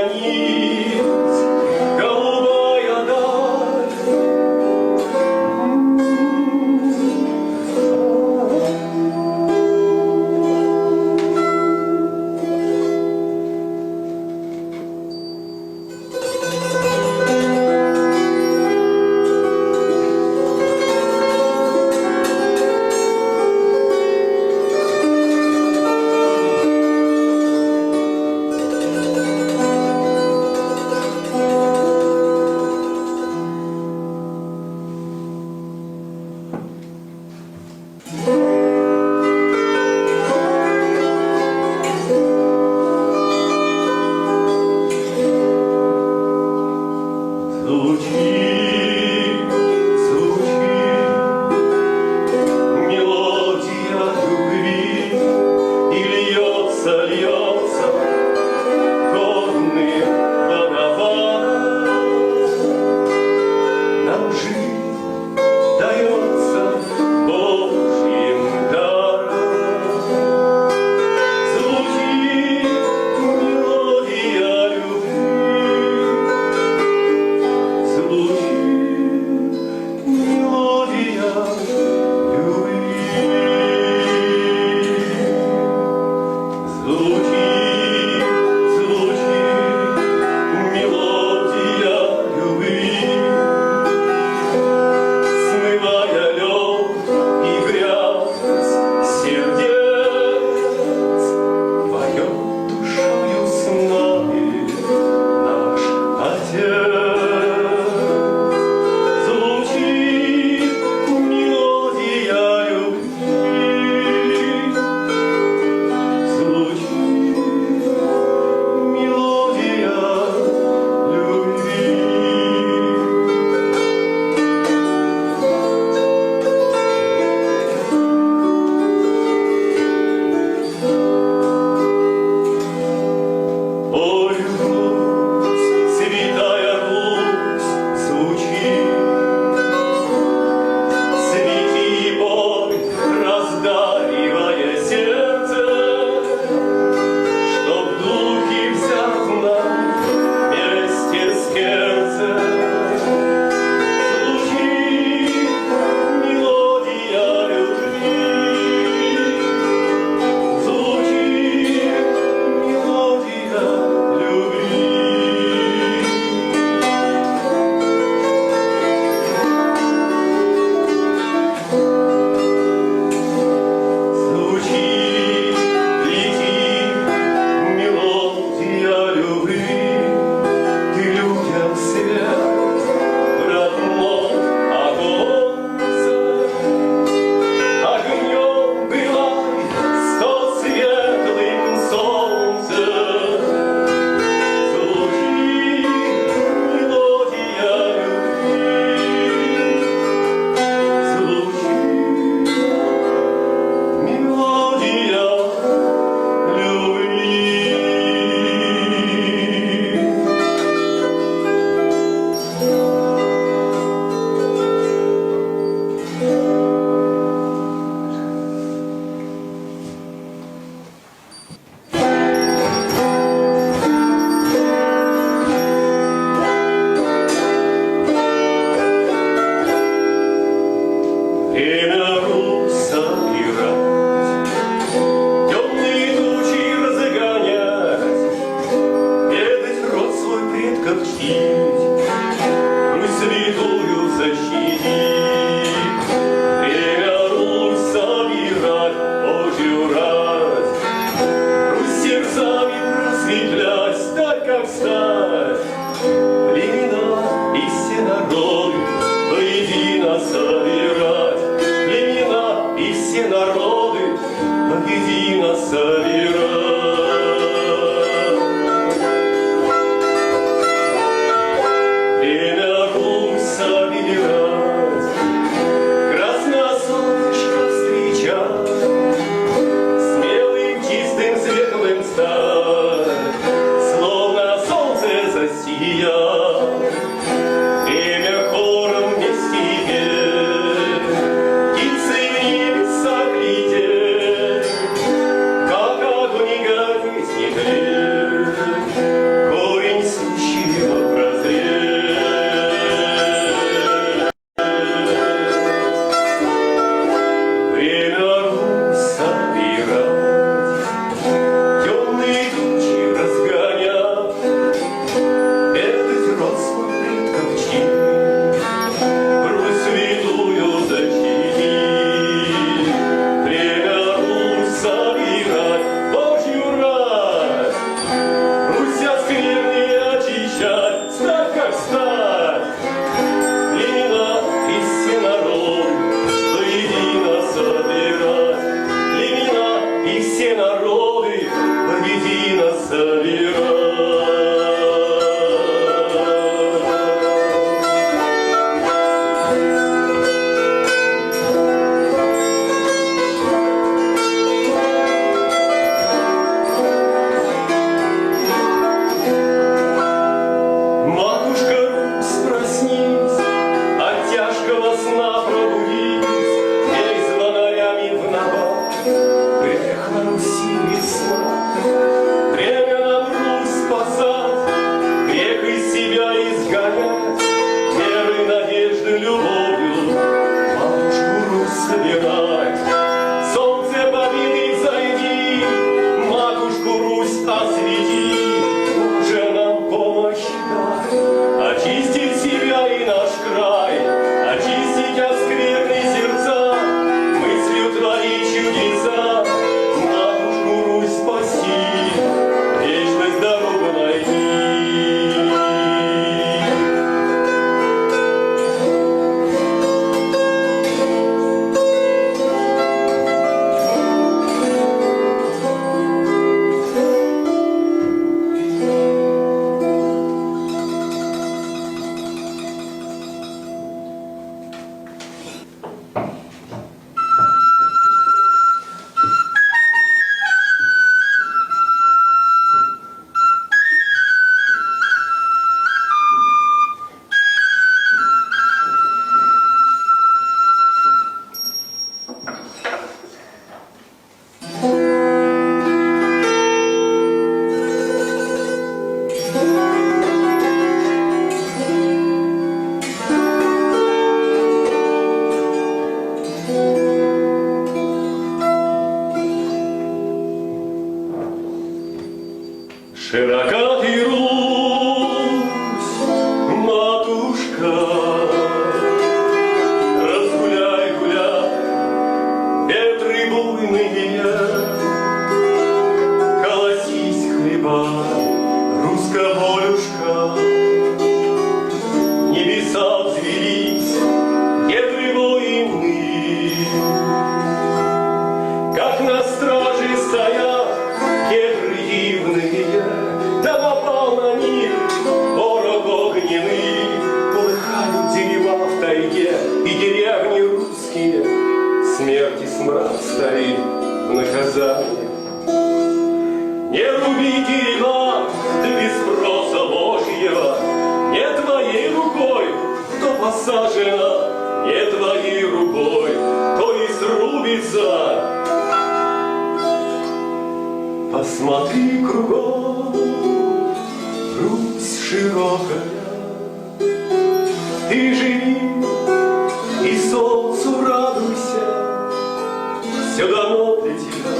Широка ты, Русь, матушка, разгуляй, гуляй, ветры буйные, колосись хлеба, русско-полюшка, небеса взвелись, ветры буйные, как на страже стоят кедры дивные. Да попал на них ворог огненный, полыхают дерева в тайге, и деревни русские, смерть и смрад стоит в наказание. Не руби дерева, да без спроса Божьего, не твоей рукой, то посажено, не твоей рукой, то и срубится. Посмотри кругом, Русь широкая, ты живи и солнцу радуйся, все дано для тебя,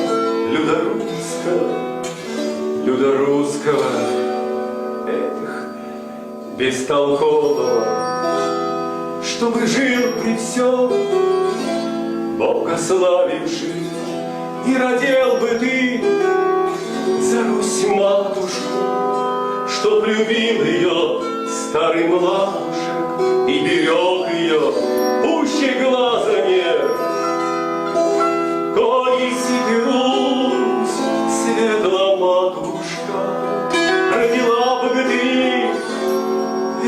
люда русского, эх, бестолкового, чтобы жил при всем Бога славивший, и родил бы ты за Русь матушку, чтоб любил ее старый млашек и берег ее пуще глаза нет. Коли си Русь, светла матушка, родила бы ты,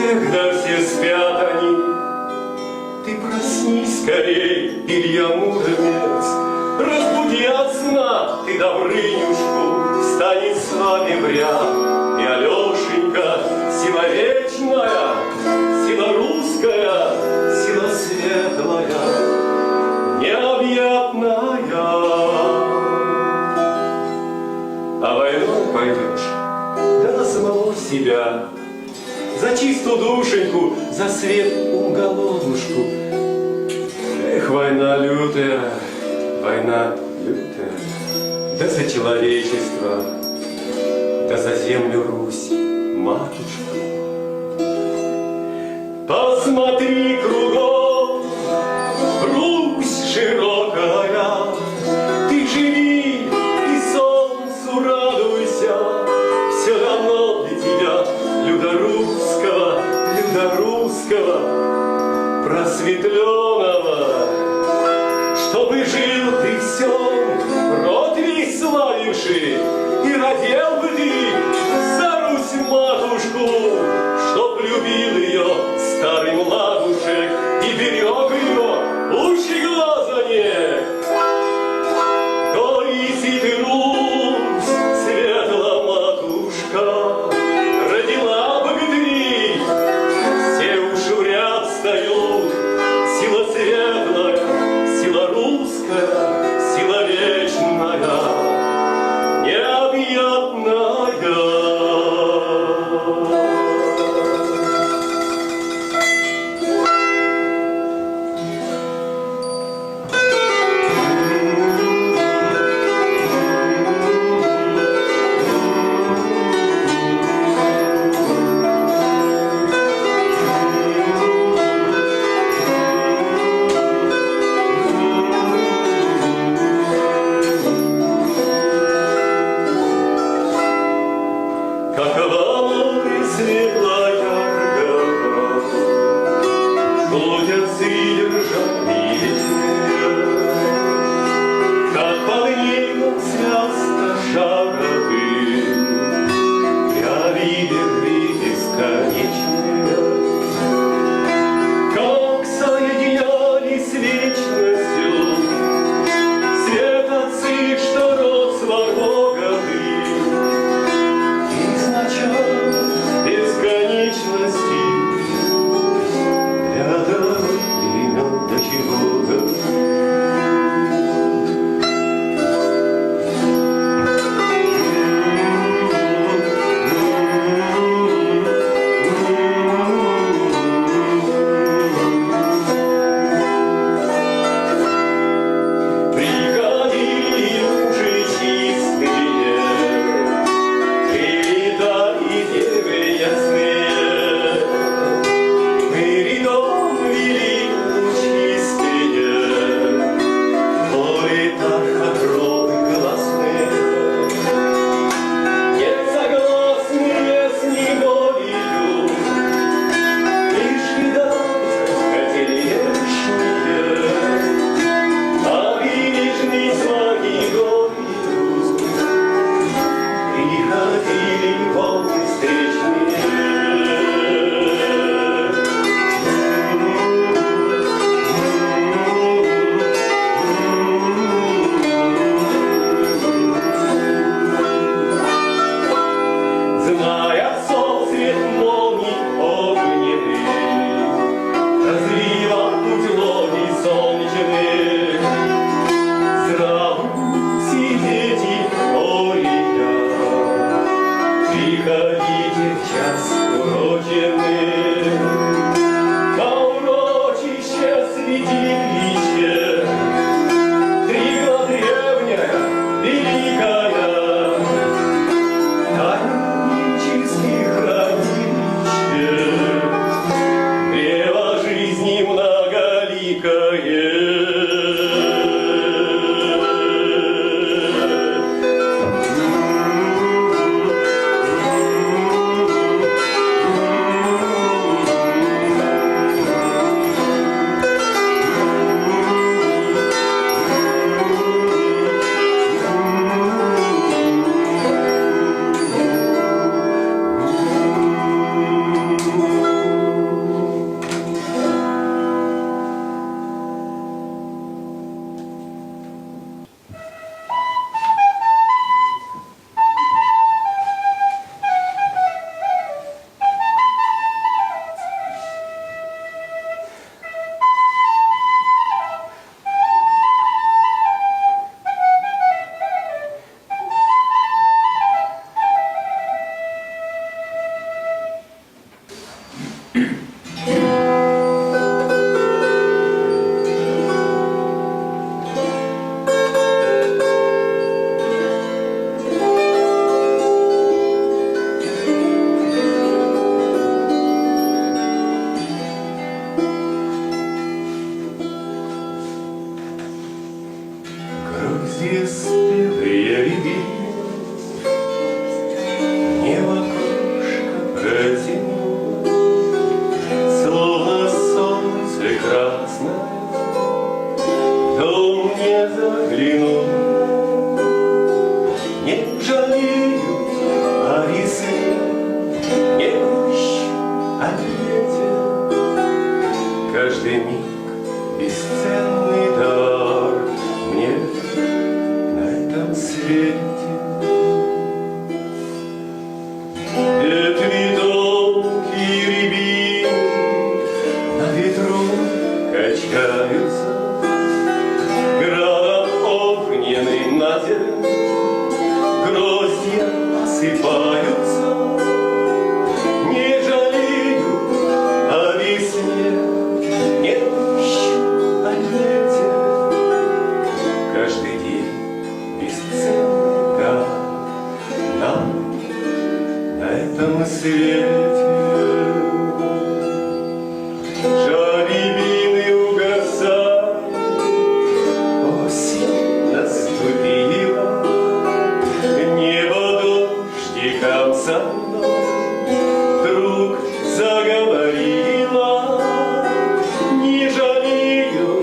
эх, да все спят они. Ты проснись скорей, Илья Муромец, разбуди от сна ты Добрынюшку, станет с вами в ряд, и Алешенька, сила вечная, сила русская, сила светлая, необъятная. А войной пойдешь, да на самого себя, за чистую душеньку, за светлую головушку. Эх, война лютая, да за человечество, да за землю Русь, матушка. Посмотри кругом, Русь широкая, ты живи и солнцу радуйся, все давно для тебя, люда русского, просветленного, чтобы жил при всем род весь славивший, и родил бы ты как волны светлая рога, крутятся и держат вечные, как под ним звезд шаровым, я видел бесконечные, как соединялись с вечностью свет отцы, что рос во Боготы. Из начала бесконечности рядом времен до чего-то. Каждый миг бесценный дар мне на этом свете. Где цветок и рябины на ветру качаются, градом огненным на землю гроздья осыпаются. Не жалею о весне, не ищу о лете. Каждый день бесценный дар нам на этом свете. Жаль рябины угасают, осень наступила, небо дождика рядом со мной вдруг заговорила. Не жалею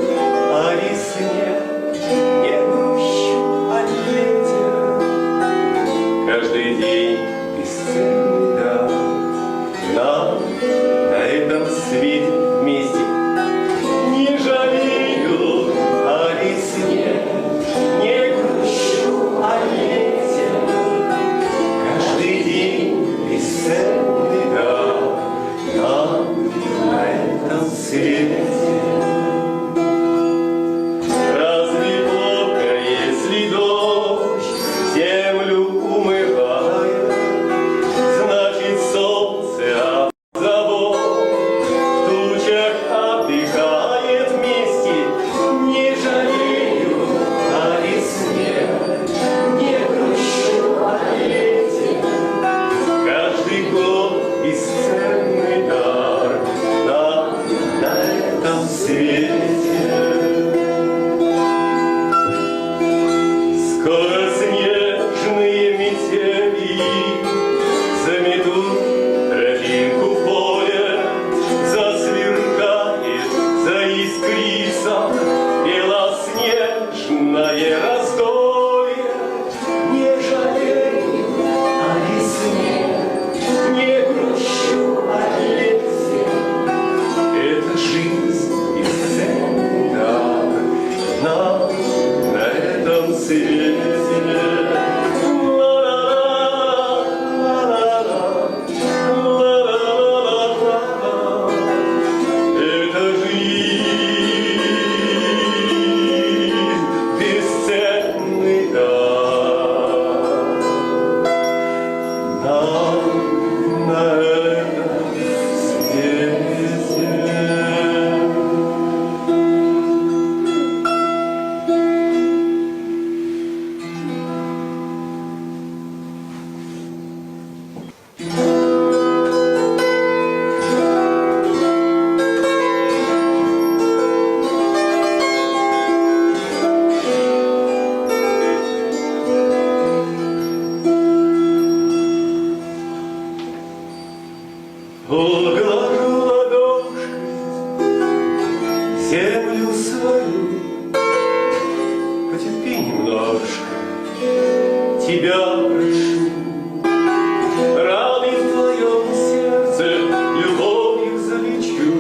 о весне, не грущу о лете. Каждый день бесценный дар нам на этом свете вместе. Не жалею о весне, не грущу о лете. Каждый день бесценный дар нам на этом свете. Разве плохо, если дождь землю умывает? Значит, солнце от забот в тучах отдыхает вместе. Не жалею о весне, не грущу о лете. Каждый год бесценный дар нам на этом свете. Скоро снежные метели заметут тропинку в поле, засверкает, заискрится белоснежное раздолье. Не жалею о весне, не грущу о лете. Это жизнь бесценный дар нам на этом свете. Это жизнь бесценный дар нам на этом свете. Глажу ладошкой землю свою. Потерпи немножко, тебя прошу. Раны в твоем сердце любовью залечу.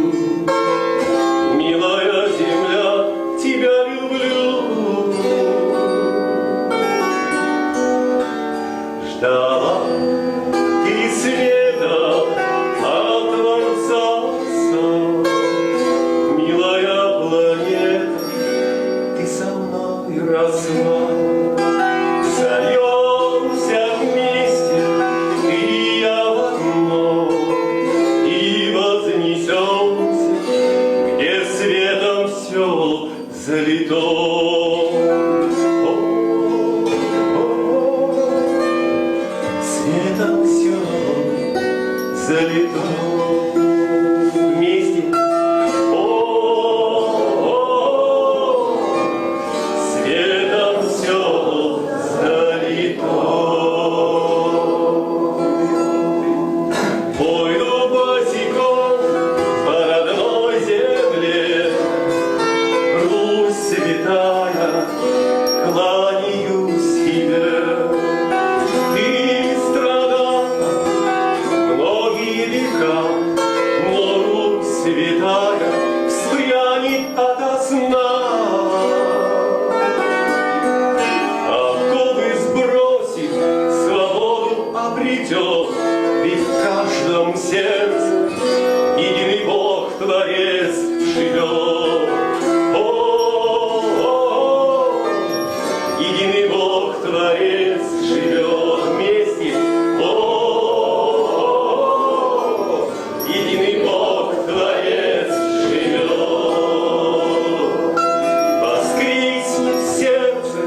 Милая земля, тебя люблю. Ждала ты света от Творца, милая планета, ты со мной росла. Сольемся вместе, ты и я в одно, и вознесемся, где светом все залито. Светом все залито вместе. Светом все залито. Пойду босиком по родной земле, Русь святая, кланяюсь тебе. Ты страдала многие века, но Русь святая вспрянет ото сна. Оковы сбросит, свободу обретет, ведь в каждом сердце единый Бог Творец живет. Единый Бог Творец живет вместе. Единый Бог Творец живет. Воскреснет сердце,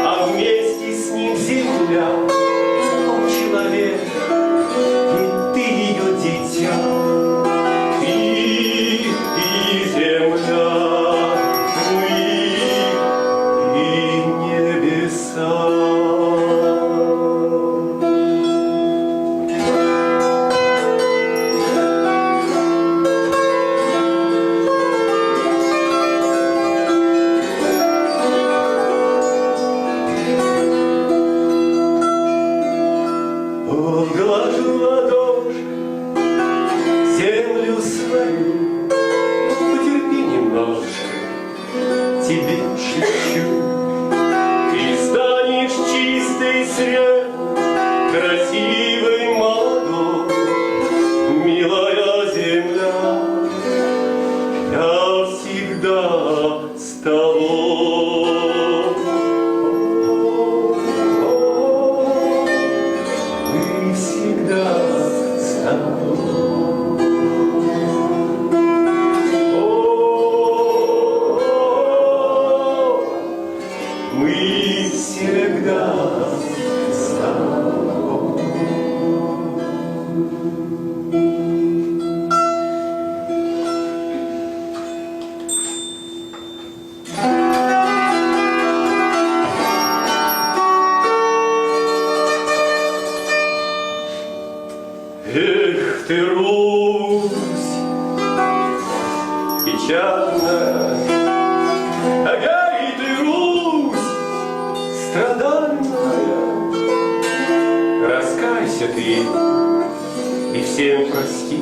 а вместе с ним земля. О, человек, ведь ты ее дитя. глажу ладошкой землю свою, потерпи немножко, тебе шепчу. Ты станешь чистой свет, красивой маду, милая земля, я всегда с тобой. Мы всегда с тобой. Мы всегда с тобой. Эх ты, Русь, печальная, ага, и ты, Русь, страданная. Раскайся ты и всем прости,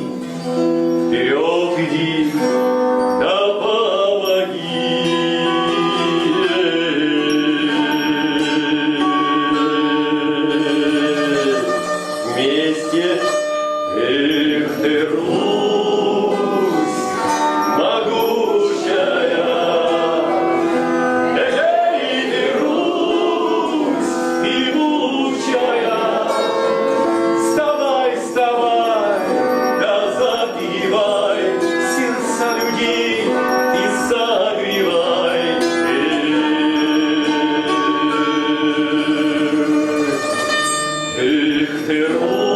вперед иди, да помоги. Вместе. Эх ты, Русь, могучая, эй ты, Русь, певучая, вставай, вставай, да запивай сердца людей и согревай. Эх ты, Русь.